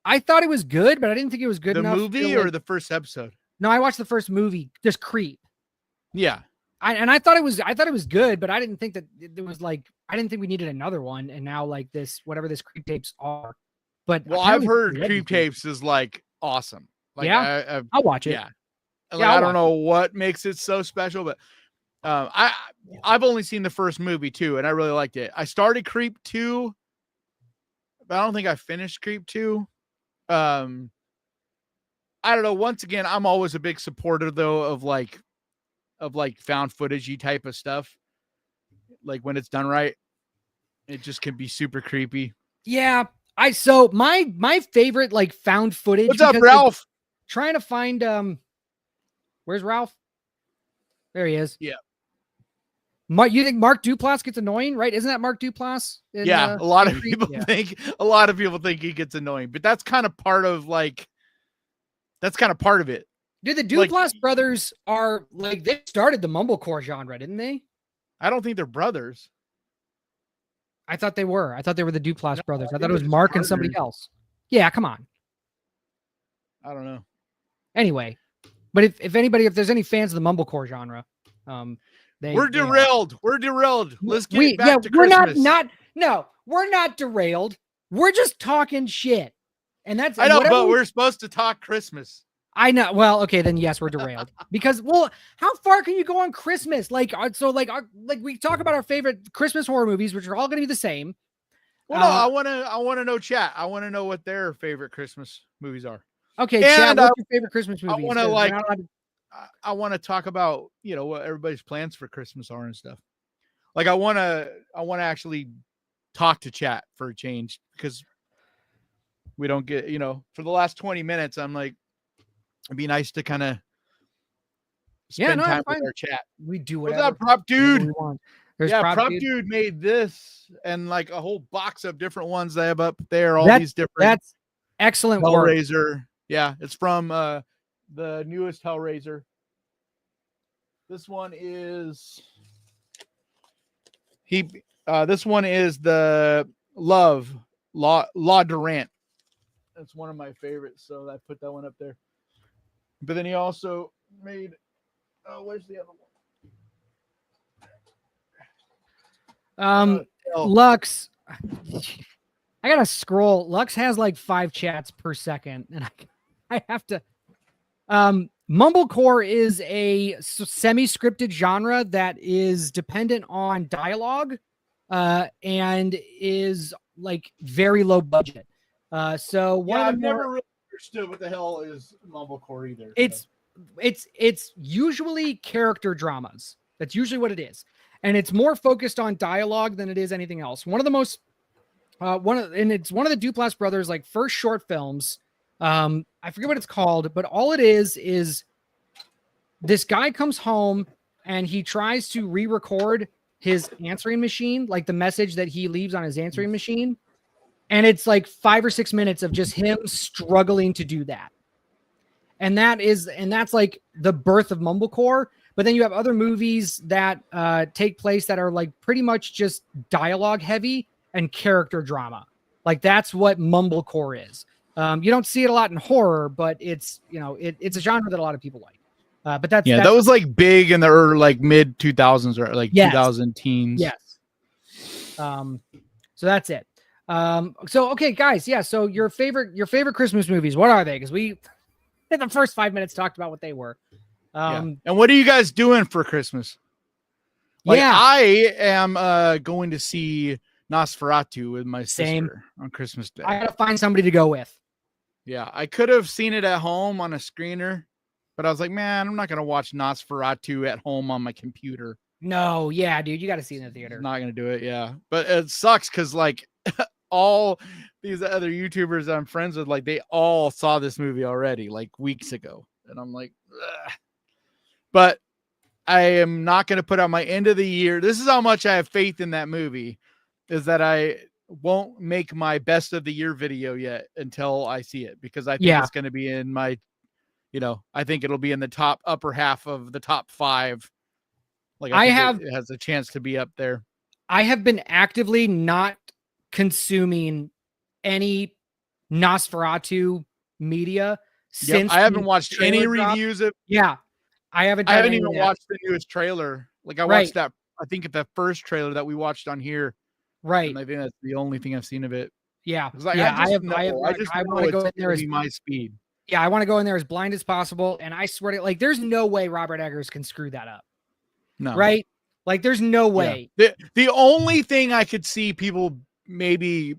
I thought it was good, but I didn't think it was good enough. The movie or the first episode? No, I watched the first movie, just Creep. Yeah. I thought it was good, but I didn't think that it was I didn't think we needed another one. And now whatever this Creep tapes are. But I've heard Creep tapes is awesome. I'll watch it. Yeah. I don't know what makes it so special, but I've only seen the first movie too, and I really liked it. I started Creep 2, but I don't think I finished Creep 2. I don't know. Once again, I'm always a big supporter though of found footagey type of stuff. Like, when it's done right, it just can be super creepy. Yeah. So my favorite found footage. What's up, Ralph? Trying to find where's Ralph? There he is. Yeah. You think Mark Duplass gets annoying, right? Isn't that Mark Duplass? A lot of people think he gets annoying, but that's kind of part of it. Dude, the Duplass brothers are they started the mumblecore genre, didn't they? I don't think they're brothers. I thought they were. I thought they were the Duplass brothers. I thought it was Mark and somebody else. Yeah, come on. I don't know. Anyway, but if there's any fans of the mumblecore genre, we're derailed. We're derailed. Let's get back to Christmas. We're not derailed. We're just talking shit. And that's I know, but we're supposed to talk Christmas. I know. Well, okay, then yes, we're derailed because how far can you go on Christmas? We talk about our favorite Christmas horror movies, which are all going to be the same. Well, no, I want to know chat. I want to know what their favorite Christmas movies are. Okay, chat. What's your favorite Christmas movie? I want to talk about what everybody's plans for Christmas are and stuff. I want to actually talk to chat for a change because we don't get, for the last 20 minutes, I'm like, it'd be nice to kind of spend no, time it's with fine. our chat. We do What's whatever. up, prop whatever dude? we want. There's Prop dude made this and like a whole box of different ones they have up there. All these different. That's excellent work. Hellraiser. Yeah, it's from the newest Hellraiser. This one is this one is the La Durant. That's one of my favorites, so I put that one up there. But then he also made where's the other one? Lux, I gotta scroll. Lux has like 5 chats per second, and I have to. Mumblecore is a semi-scripted genre that is dependent on dialogue, and is like very low budget. So I've never really understood what the hell is Mumblecore either. It's usually character dramas. That's usually what it is. And it's more focused on dialogue than it is anything else. One of the most, it's one of the Duplass brothers' like first short films. I forget what it's called, but all it is this guy comes home and he tries to re-record his answering machine, like the message that he leaves on his answering machine. And it's like 5 or 6 minutes of just him struggling to do that. And that's like the birth of Mumblecore. But then you have other movies that take place that are like pretty much just dialogue heavy and character drama. Like that's what Mumblecore is. You don't see it a lot in horror, but it's it's a genre that a lot of people like. But that's that was like big in the early, like mid 2000s or like 2000 teens. Yes. So that's it. So okay, guys, so your favorite Christmas movies, what are they? Because we in the first 5 minutes talked about what they were. And what are you guys doing for Christmas? I am going to see Nosferatu with my sister on Christmas Day. I gotta find somebody to go with. Yeah, I could have seen it at home on a screener, but I was like, man, I'm not gonna watch Nosferatu at home on my computer. No, yeah, dude, you got to see it in the theater. Not gonna do it. Yeah, but it sucks because like all these other YouTubers I'm friends with, like they all saw this movie already like weeks ago, and I'm like, ugh. But I am not going to put out my end of the year. This is how much I have faith in that movie, is that I won't make my best of the year video yet until I see it, because I think it's going to be in my, I think it'll be in the upper half of the top 5. Like it has a chance to be up there. I have been actively not consuming any Nosferatu media since I haven't watched any reviews of. Yeah. I haven't even watched the newest trailer. Like I watched that, I think the first trailer that we watched on here. Right. And I think that's the only thing I've seen of it. Yeah. Like, I want to go in there as my speed. Yeah. I want to go in there as blind as possible. And I swear to like, there's no way Robert Eggers can screw that up. No. Right. Like there's no way. Yeah. The only thing I could see people maybe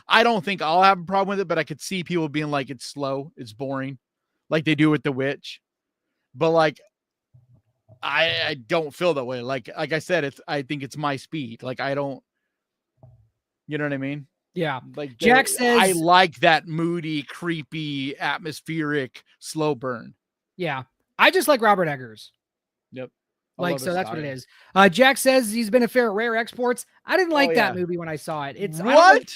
I don't think I'll have a problem with it, but I could see people being like, it's slow, it's boring, like they do with The Witch. But like, I don't feel that way. Like I said, I think it's my speed. Like I don't, you know what I mean? Yeah. Like Jack says, I like that moody, creepy, atmospheric slow burn. Yeah. I just like Robert Eggers. Yep. Like, so that's what it is. Jack says he's been a fair at Rare Exports. I didn't like that movie when I saw it. It's what?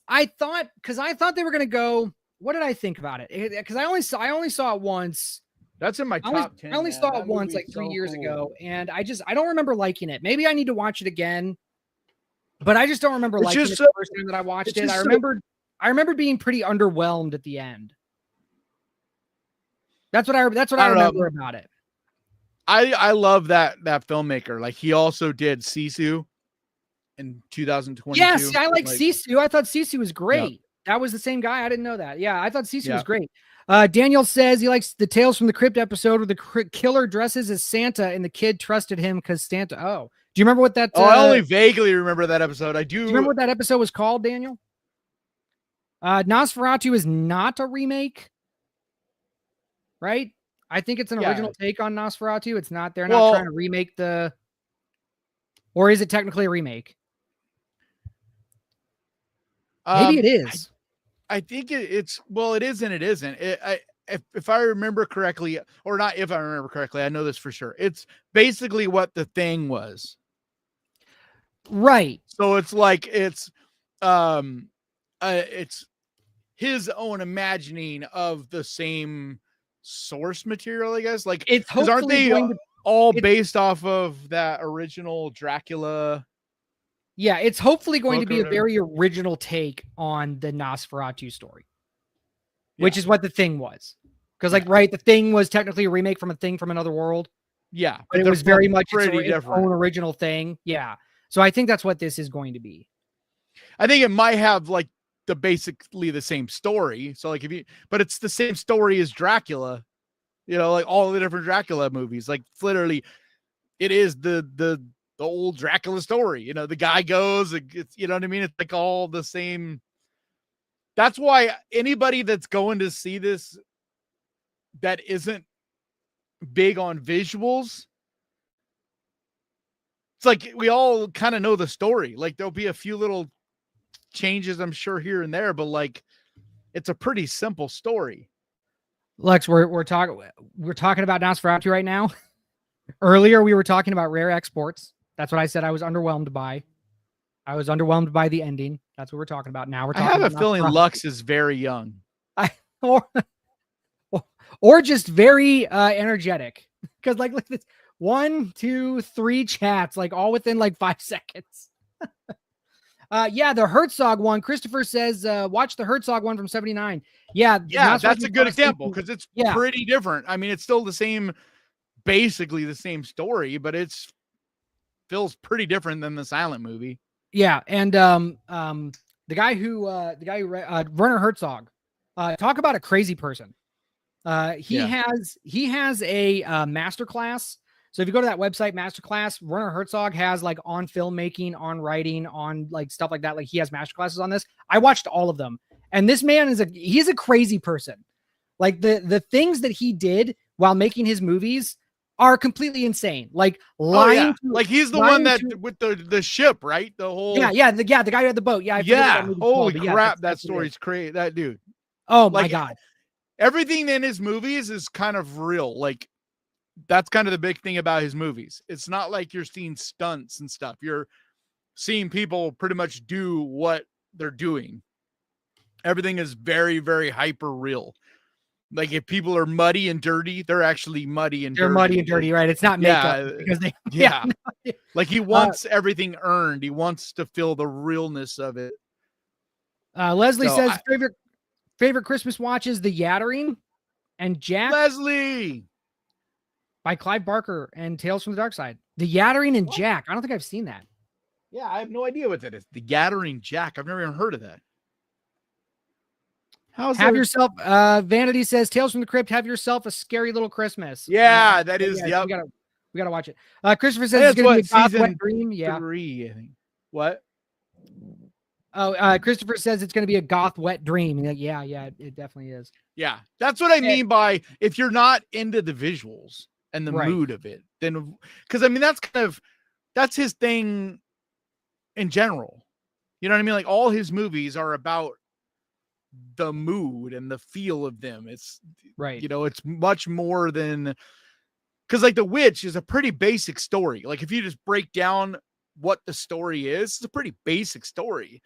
I thought they were going to go, what did I think about it? Cause I only saw it once. That's in my top 10. I only saw it once, like 3 years ago. And I don't remember liking it. Maybe I need to watch it again, but I just don't remember liking it the first time that I watched it. I remember being pretty underwhelmed at the end. That's what I remember about it. I love that filmmaker. Like he also did Sisu in 2022. Yes, I like Sisu. I thought Sisu was great. Yeah. That was the same guy. I didn't know that. Yeah, I thought Sisu was great. Daniel says he likes the Tales from the Crypt episode where the killer dresses as Santa and the kid trusted him because Santa. Oh, do you remember what that? I only vaguely remember that episode. I do. Do you remember what that episode was called, Daniel? Nosferatu is not a remake, right? I think it's an original take on Nosferatu. It's not. They're not trying to remake or is it technically a remake? Maybe it is. I think it's well, it is and it isn't. If I remember correctly, or not, if I remember correctly, I know this for sure. It's basically what The Thing was. Right. So it's like it's his own imagining of the same source material, I guess. Like, It's because aren't hopefully they going to all based off of that original Dracula? Yeah, it's hopefully going to Book be or a whatever. very original take on the Nosferatu story, which Yeah. is what The Thing was. Because, like, right, The Thing was technically a remake from a thing from another world, Yeah, but it they're was very much pretty its different. own original thing. Yeah. So I think that's what this is going to be. I think it might have like basically the same story. So like but it's the same story as Dracula, like all the different Dracula movies. Like it's literally, it is the old Dracula story. The guy goes, it's, you know what I mean? It's like all the same. That's why anybody that's going to see this that isn't big on visuals, it's like we all kind of know the story. Like there'll be a few little changes, I'm sure, here and there, but like it's a pretty simple story. Lex, we're talking about Nosferatu right now. Earlier we were talking about rare exports. That's what I said I was underwhelmed by. I was underwhelmed by the ending. That's what we're talking about. Now we're talking I have about a feeling Nosferatu. Lux is very young. Or just very energetic. Because like look at this 1, 2, 3 chats, like all within like 5 seconds. Yeah, the Herzog one. Christopher says, watch the Herzog one from '79. Yeah, That's a good example because it's pretty different. I mean, it's still basically the same story, but feels pretty different than the silent movie. Yeah, and the guy who Werner Herzog, talk about a crazy person. He has a masterclass. So if you go to that website, masterclass, Werner Herzog has like on filmmaking, on writing, on like stuff like that. Like he has masterclasses on this. I watched all of them, and this man he's a crazy person. Like the things that he did while making his movies are completely insane. Like lying, like he's the one that with the ship, right? The whole the guy who had the boat. Yeah, I forget what that movie's holy called, but crap, that's that story's crazy. That dude. Oh my god. Everything in his movies is kind of real. Like that's kind of the big thing about his movies. It's not like you're seeing stunts and stuff. You're seeing people pretty much do what they're doing. Everything is very, very hyper real. Like if people are muddy and dirty, they're actually muddy and dirty. Muddy and dirty, right? It's not makeup because they like he wants everything earned. He wants to feel the realness of it. Leslie says favorite Christmas watches, The Yattering and Jack. Leslie by Clive Barker and Tales from the Dark Side. The Yattering and Jack. I don't think I've seen that. Yeah, I have no idea what that is. The Yattering Jack. I've never even heard of that. Yourself, Vanity says, Tales from the Crypt, have yourself a scary little Christmas. Yeah, that is. Yeah, yep. We gotta watch it. Christopher says it's gonna be a goth wet dream. Yeah. 3, I think. What? Oh, Christopher says it's gonna be a goth wet dream. Yeah, it definitely is. Yeah, that's what I mean by if you're not into the visuals and the mood of it, then because I mean that's his thing in general. You know what I mean? Like all his movies are about the mood and the feel of them. It's right. It's much more than because like The Witch is a pretty basic story. Like if you just break down what the story is, it's a pretty basic story,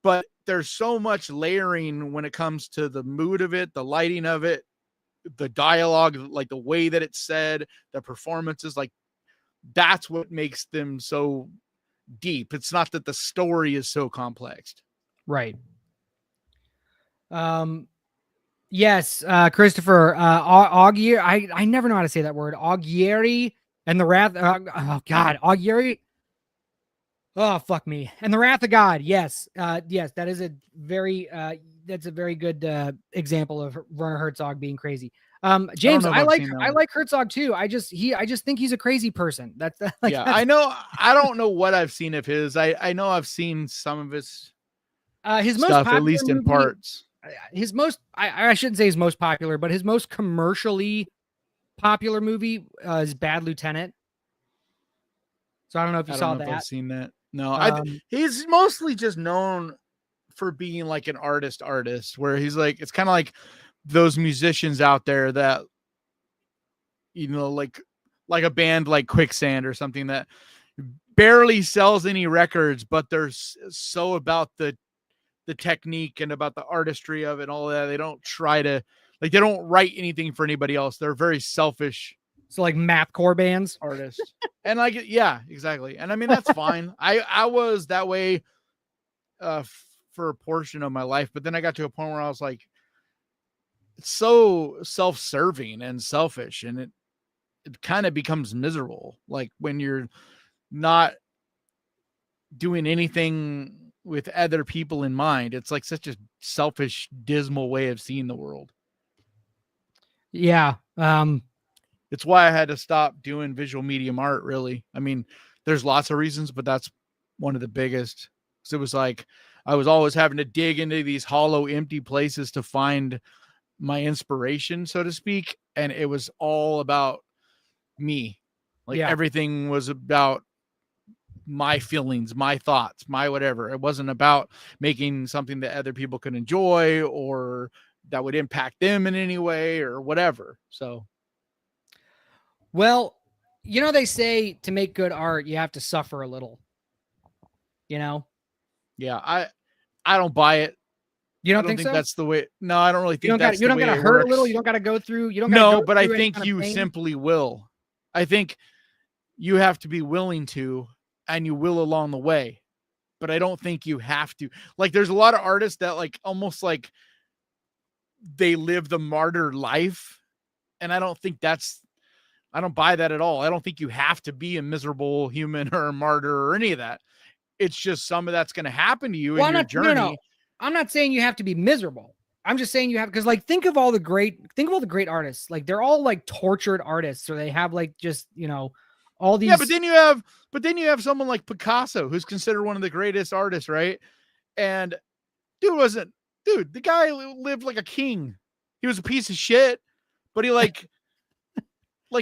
but there's so much layering when it comes to the mood of it, the lighting of it, the dialogue, like the way that it's said, the performances, like that's what makes them so deep. It's not that the story is so complex. Right. Yes, Christopher, Augier. I never know how to say that word. Augieri and the Wrath. Oh God, Augieri. Oh fuck me. And the Wrath of God. Yes, yes, that is a very good example of Werner Herzog being crazy. James, I like Herzog too. I just think he's a crazy person. That's like, I know. I don't know what I've seen of his. I know I've seen some of his most stuff, popular at least in movie, parts. His most, I shouldn't say his most popular, but his most commercially popular movie is Bad Lieutenant. So I don't know if you saw that. I've seen that. No, he's mostly just known for being like an artist where he's like, it's kind of like those musicians out there that, you know, like a band like Quicksand or something that barely sells any records, but they're so about the technique and about the artistry of it and all that. They don't try to, like, they don't write anything for anybody else. They're very selfish. So like mathcore bands. Artists. And like, yeah, exactly. And I mean, that's fine. I was that way for a portion of my life, but then I got to a point where I was like, it's so self-serving and selfish, and it kind of becomes miserable. Like when you're not doing anything with other people in mind, it's like such a selfish, dismal way of seeing the world. Yeah. It's why I had to stop doing visual medium art, really. I mean, there's lots of reasons, but that's one of the biggest. So it was like I was always having to dig into these hollow, empty places to find my inspiration, so to speak. And it was all about me. Like everything was about my feelings, my thoughts, my whatever. It wasn't about making something that other people could enjoy or that would impact them in any way or whatever. So, well, you know, they say to make good art, you have to suffer a little, you know? Yeah. I don't buy it. You don't I don't think think so? that's the way. No, I don't really think that's you the don't way gotta it hurt works. a little. You don't gotta go through. You don't. No, but I think you simply will. I think you have to be willing to, and you will along the way. But I don't think you have to. Like, there's a lot of artists that like almost like they live the martyr life, and I don't think that's. I don't buy that at all. I don't think you have to be a miserable human or a martyr or any of that. It's just some of that's going to happen to you in your journey. No. I'm not saying you have to be miserable. I'm just saying you have, because like think of all the great artists. Like they're all like tortured artists, or they have like just, you know, all these. Yeah, but then you have someone like Picasso, who's considered one of the greatest artists, right? And the guy lived like a king. He was a piece of shit, but he like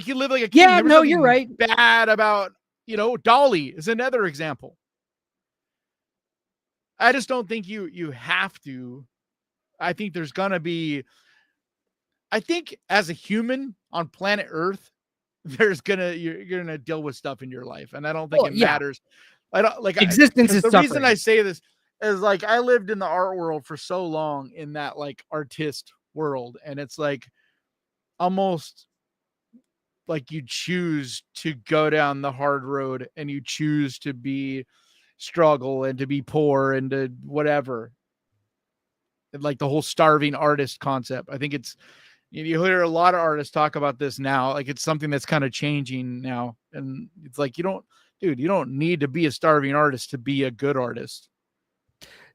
he lived like a king. Yeah, no, you're right. Bad about, you know, Dali is another example. I just don't think you have to. I think there's gonna be. I think as a human on planet Earth, you're gonna deal with stuff in your life, and I don't think it matters. I don't like existence is the suffering. reason I say this is like I lived in the art world for so long, in that like artist world, and it's like almost like you choose to go down the hard road, and you choose to be struggle and to be poor and to whatever. And like the whole starving artist concept. I think it's, you hear a lot of artists talk about this now. Like it's something that's kind of changing now. And it's like, you don't need to be a starving artist to be a good artist.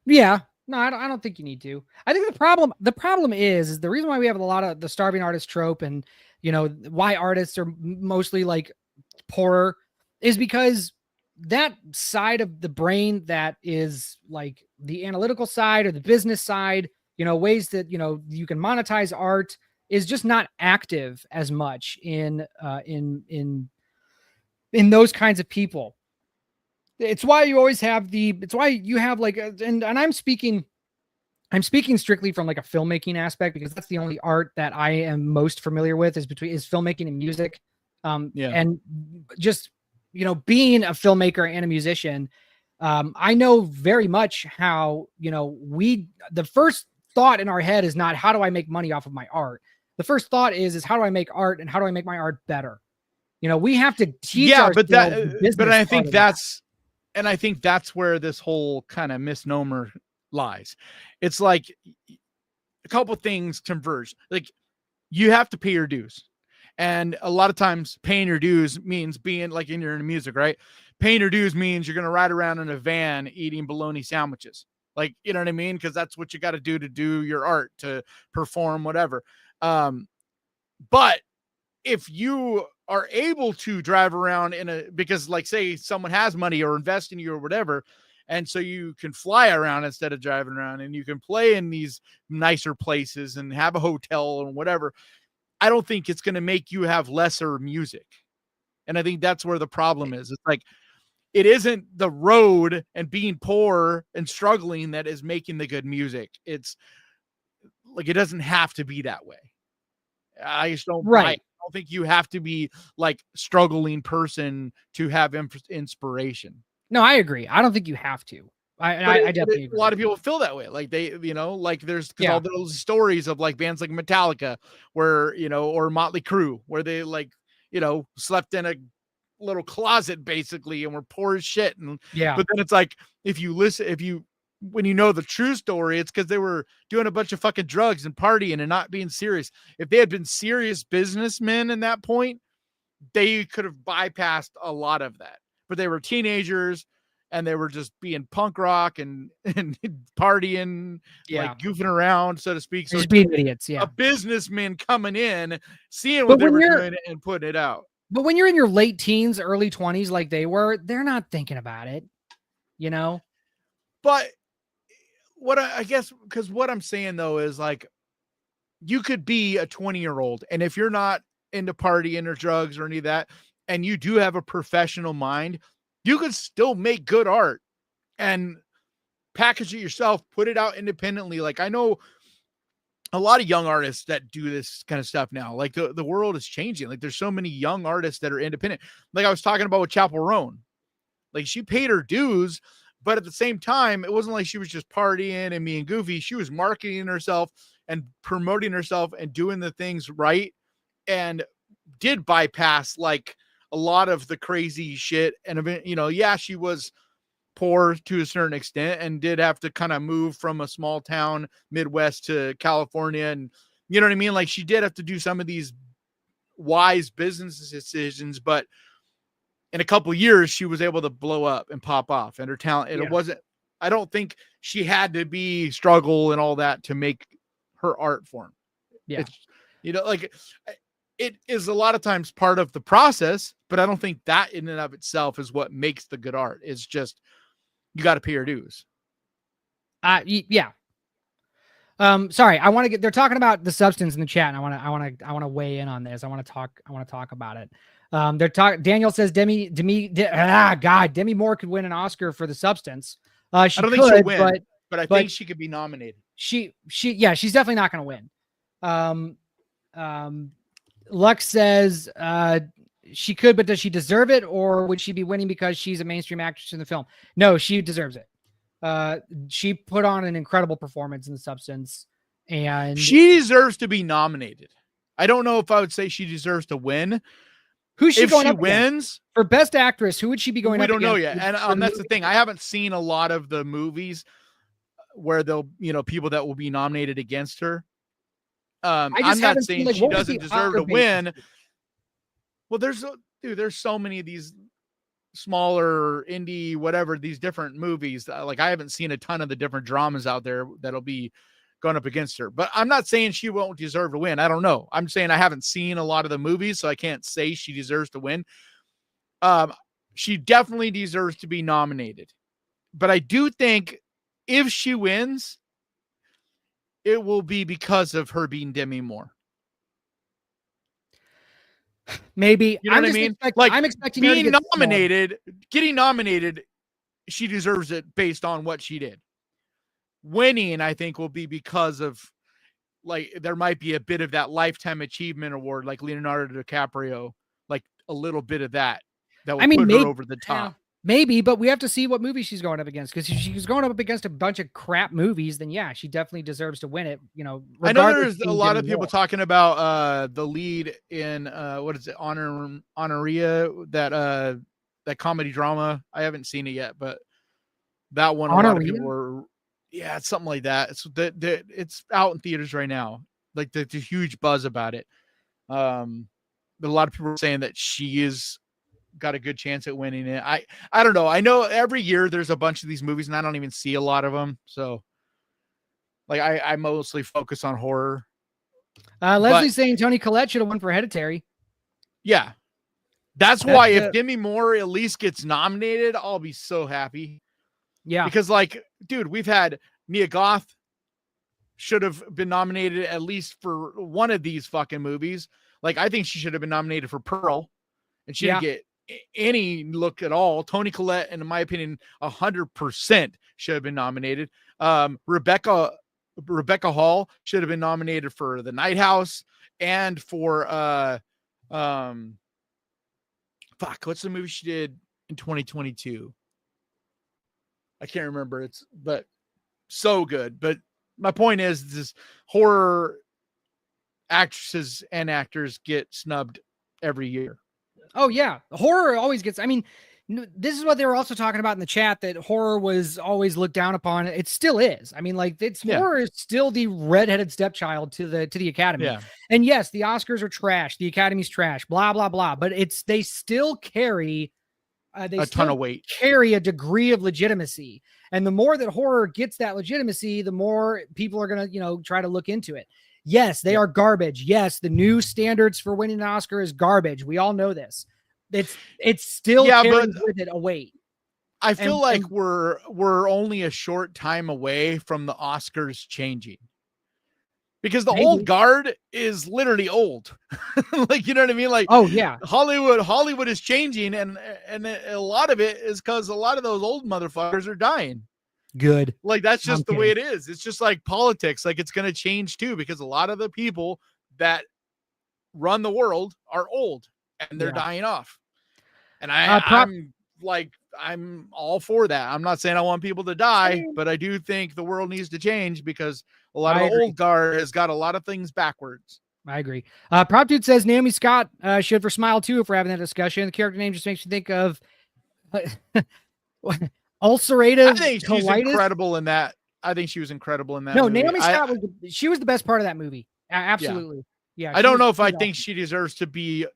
Yeah. No, I don't think you need to. I think the problem is the reason why we have a lot of the starving artist trope, and, you know, why artists are mostly like poorer, is because that side of the brain that is like the analytical side or the business side, you know, ways that, you know, you can monetize art, is just not active as much in those kinds of people. It's why you always have like, and I'm speaking strictly from like a filmmaking aspect, because that's the only art that I am most familiar with is filmmaking and music. And just, you know, being a filmmaker and a musician, I know very much how, you know, the first thought in our head is not how do I make money off of my art. The first thought is how do I make art, and how do I make my art better? You know, we have to teach. Yeah, but I think I think that's where this whole kind of misnomer lies. It's like a couple things converge. Like you have to pay your dues. And a lot of times paying your dues means being like in your music, right? Paying your dues means you're going to ride around in a van eating bologna sandwiches. Like, you know what I mean? Because that's what you got to do your art, to perform, whatever. But if you are able to drive around because like say someone has money or invest in you or whatever, and so you can fly around instead of driving around, and you can play in these nicer places and have a hotel and whatever, I don't think it's going to make you have lesser music. And I think that's where the problem is. It's like it isn't the road and being poor and struggling that is making the good music. It's like, it doesn't have to be that way. I just don't buy it. Right. I don't think you have to be like struggling person to have inspiration. No, I agree. I don't think you have to. I definitely agree. A lot of people feel that way. Like they, like there's Yeah. all those stories of like bands like Metallica where, or Motley Crue, where they like, slept in a little closet basically and were poor as shit. And Yeah. but then it's like, when you know the true story, it's because they were doing a bunch of fucking drugs and partying and not being serious. If they had been serious businessmen in that point, they could have bypassed a lot of that. But they were teenagers and they were just being punk rock and partying, like goofing around, so to speak. So just being idiots. Yeah. A businessman coming in, seeing what they were doing and putting it out. But when you're in your late teens, early 20s, like they were, they're not thinking about it, But what I guess, because what I'm saying though is like, you could be a 20-year-old, and if you're not into partying or drugs or any of that, and you do have a professional mind, you could still make good art and package it yourself, put it out independently. Like I know a lot of young artists that do this kind of stuff now. Like the world is changing. Like there's so many young artists that are independent. Like I was talking about with Chapel Roan, like she paid her dues, but at the same time, it wasn't like she was just partying and being goofy. She was marketing herself and promoting herself and doing the things right, and did bypass like a lot of the crazy shit. And, she was poor to a certain extent and did have to kind of move from a small town Midwest to California. And you know what I mean? Like she did have to do some of these wise business decisions, but in a couple of years, she was able to blow up and pop off, and her talent. And I don't think she had to be struggle and all that to make her art form. Yeah. It's, it is a lot of times part of the process, but I don't think that in and of itself is what makes the good art. It's just, you got to pay your dues. Yeah. Sorry, they're talking about the substance in the chat, and I want to weigh in on this. I want to talk about it. Daniel says Demi Moore could win an Oscar for The Substance. I don't think she'll win, but I think she could be nominated. She's definitely not going to win. Lux says she could, but does she deserve it, or would she be winning because she's a mainstream actress in the film? No, she deserves it. She put on an incredible performance in The Substance, and she deserves to be nominated. I don't know if I would say she deserves to win. Who's she if going she up wins against? For best actress? Who would she be going? We up don't know against? yet, and that's the thing. I haven't seen a lot of the movies where they'll, people that will be nominated against her. I'm not saying she doesn't deserve to win. Well, there's so many of these smaller indie, whatever, these different movies. Like I haven't seen a ton of the different dramas out there that'll be going up against her, but I'm not saying she won't deserve to win. I don't know. I'm saying I haven't seen a lot of the movies, so I can't say she deserves to win. She definitely deserves to be nominated, but I do think if she wins, it will be because of her being Demi Moore. Maybe. You know what I mean? I'm expecting her to get getting nominated. She deserves it based on what she did. Winning, I think, will be because of, like, there might be a bit of that lifetime achievement award, like Leonardo DiCaprio, like a little bit of that will put her over the top. Maybe, but we have to see what movie she's going up against, because if she's going up against a bunch of crap movies, then she definitely deserves to win it. I know there's a lot of people talking about the lead in what is it, Honoria, that comedy drama. I haven't seen it yet, but that one, a lot of people were, it's something like that. It's it's out in theaters right now. Like there's a huge buzz about it. A lot of people are saying that she is got a good chance at winning it. I don't know. I know every year there's a bunch of these movies and I don't even see a lot of them. So like I mostly focus on horror. Leslie's saying Toni Collette should have won for Hereditary. Yeah. That's why if Demi Moore at least gets nominated, I'll be so happy. Yeah. Because like, dude, we've had Mia Goth should have been nominated at least for one of these fucking movies. Like I think she should have been nominated for Pearl. And she didn't get any look at all. Toni Collette, in my opinion, 100% should have been nominated. Rebecca Hall should have been nominated for The Night House and for what's the movie she did in 2022? I can't remember. But so good. But my point is, this horror actresses and actors get snubbed every year. Oh yeah, horror always gets. I mean, this is what they were also talking about in the chat, that horror was always looked down upon. It still is. I mean, like, horror is still the redheaded stepchild to the Academy. Yeah. And yes, the Oscars are trash, the Academy's trash, blah blah blah. But they still carry a ton of weight, carry a degree of legitimacy. And the more that horror gets that legitimacy, the more people are gonna try to look into it. Yes, they are garbage. Yes, the new standards for winning an Oscar is garbage. We all know this. It's still carries with it a weight. I feel like we're only a short time away from the Oscars changing, because the old guard is literally old. Like, you know what I mean? Like, oh yeah, Hollywood is changing, and a lot of it is because a lot of those old motherfuckers are dying. Good. Like, that's just the way it is. It's just like politics. Like, it's going to change too, because a lot of the people that run the world are old and they're dying off. And I'm all for that. I'm not saying I want people to die, but I do think the world needs to change, because a lot of the old guard has got a lot of things backwards. I agree. Prop Dude says Naomi Scott should for Smile too, if we're having that discussion. The character name just makes me think of ulcerative I think she's colitis. incredible in that. I think she was incredible in that. No, movie. Naomi Scott was the best part of that movie. Absolutely. Yeah. I don't know if I think she deserves to be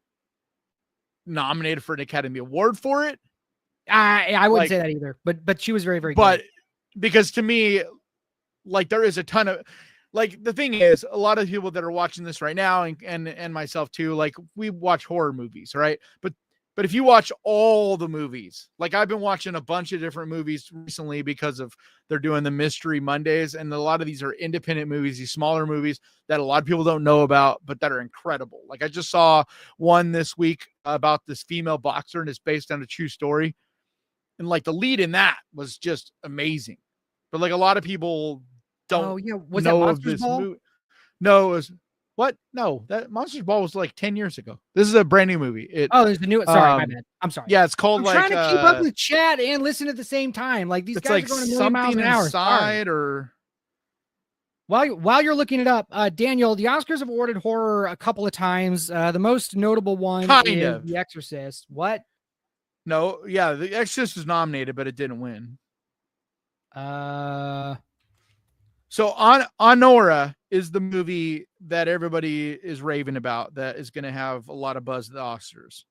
nominated for an Academy Award for it. I wouldn't say that either, but she was very, very good. Because to me, like, there is a ton of, like, the thing is, a lot of people that are watching this right now, and myself too, like, we watch horror movies, right? But if you watch all the movies, like, I've been watching a bunch of different movies recently because they're doing the Mystery Mondays, and a lot of these are independent movies, these smaller movies that a lot of people don't know about, but that are incredible. Like, I just saw one this week about this female boxer, and it's based on a true story. And, like, the lead in that was just amazing. But, like, a lot of people don't was know that of this movie. No, it was what? No, that Monsters Ball was like 10 years ago. This is a brand new movie. There's the new. Sorry, my bad. I'm sorry. Yeah, it's called I'm like trying to keep up with chat and listen at the same time. Like, these guys like are going a million miles an hour. Inside, or while you're looking it up, Daniel, the Oscars have awarded horror a couple of times. The most notable one is The Exorcist. What? No, yeah, The Exorcist was nominated, but it didn't win. So Honora is the movie that everybody is raving about, that is going to have a lot of buzz at the Oscars.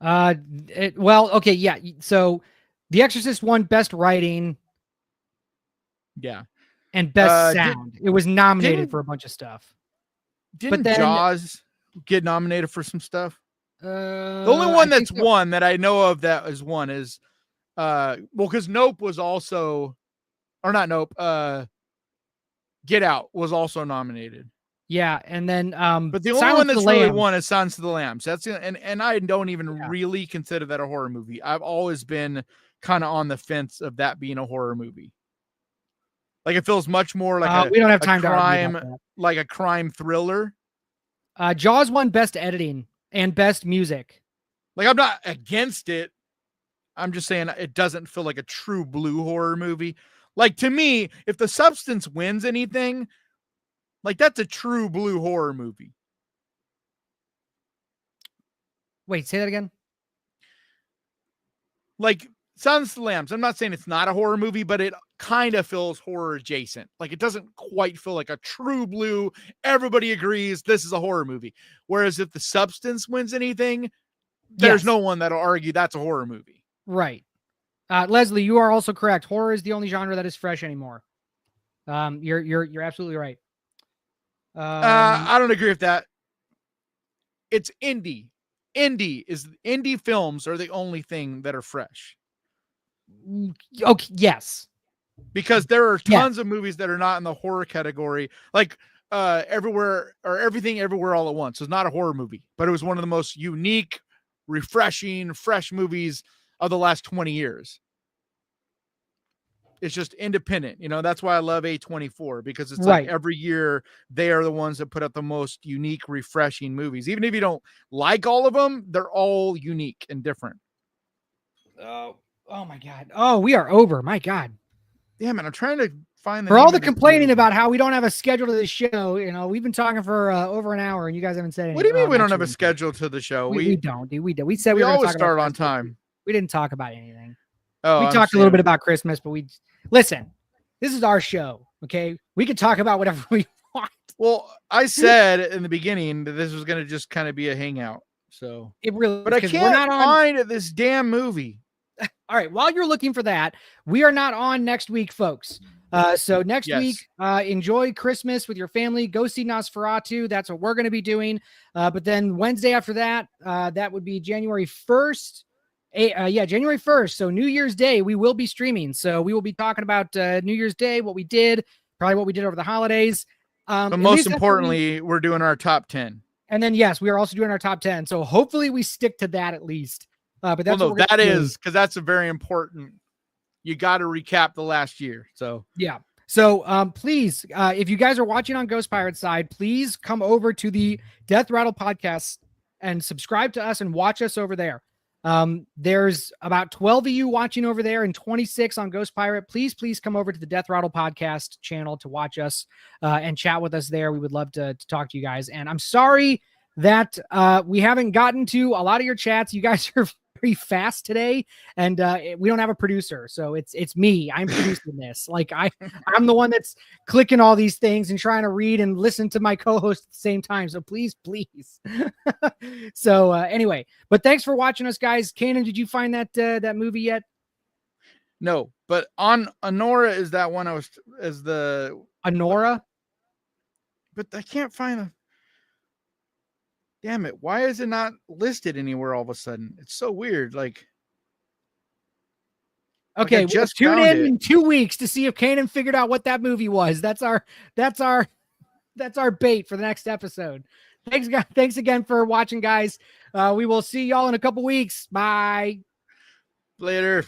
Okay, yeah. So The Exorcist won Best Writing. Yeah. And Best Sound. It was nominated for a bunch of stuff. Didn't Jaws get nominated for some stuff? The only one that's won that I know of that is one is because Nope was also, or not Nope, Get Out was also nominated. Yeah, and then but the only one that's really won is Silence of the Lambs. That's and I don't even really consider that a horror movie. I've always been kind of on the fence of that being a horror movie. Like, it feels much more like we don't have time to crime, argue about that. Like a crime thriller. Jaws won Best Editing and Best Music. Like, I'm not against it. I'm just saying it doesn't feel like a true blue horror movie. Like, to me, if The Substance wins anything, like, that's a true blue horror movie. Wait, say that again. Like, Silence of the Lambs, I'm not saying it's not a horror movie, but it kind of feels horror adjacent. Like, it doesn't quite feel like a true blue, everybody agrees this is a horror movie. Whereas if The Substance wins anything, there's no one that'll argue that's a horror movie. Right. Leslie, you are also correct. Horror is the only genre that is fresh anymore. You're absolutely right. I don't agree with that. It's indie. Indie films are the only thing that are fresh. Okay, yes. Because there are tons of movies that are not in the horror category. Like Everywhere or Everything Everywhere All at Once. It's not a horror movie, but it was one of the most unique, refreshing, fresh movies of the last 20 years. It's just independent. That's why I love A24, because it's like every year they are the ones that put out the most unique, refreshing movies. Even if you don't like all of them, they're all unique and different. Oh my God. Oh, we are over. My God. Damn it. I'm trying to find for all the complaining about how we don't have a schedule to the show. We've been talking for over an hour and you guys haven't said anything. What do you mean we don't have a schedule to the show? We don't, dude. We said we were always talk start about on time. We didn't talk about anything. Oh, we talked a little bit about Christmas, but listen, this is our show. Okay. We can talk about whatever we want. Well, I said in the beginning that this was going to just kind of be a hangout. So but I can't find this damn movie. All right. While you're looking for that, we are not on next week, folks. So next week, enjoy Christmas with your family. Go see Nosferatu. That's what we're going to be doing. But then Wednesday after that, that would be January 1st. January 1st. So New Year's Day, we will be streaming. So we will be talking about New Year's Day, what we did, probably what we did over the holidays. But most importantly, we're doing our top 10. And then, yes, we are also doing our top 10. So hopefully we stick to that at least. But that's because that's a very important. You got to recap the last year. So yeah. So please, if you guys are watching on Ghost Pirate side, please come over to the Death Rattle podcast and subscribe to us and watch us over there. There's about 12 of you watching over there and 26 on Ghost Pirate. Please come over to the Death Rattle podcast channel to watch us and chat with us there. We would love to talk to you guys. And I'm sorry that we haven't gotten to a lot of your chats. You guys are very fast today, and we don't have a producer, so it's me. I'm producing this. Like I'm the one that's clicking all these things and trying to read and listen to my co-host at the same time. So please. So anyway, but thanks for watching us, guys. Kanan, did you find that movie yet? No, but on Honora is that one as the Honora, but I can't find a. Damn it. Why is it not listed anywhere all of a sudden? It's so weird. Okay, just tune in 2 weeks to see if Kanan figured out what that movie was. That's our bait for the next episode. Thanks, guys. Thanks again for watching, guys. We will see y'all in a couple weeks. Bye. Later.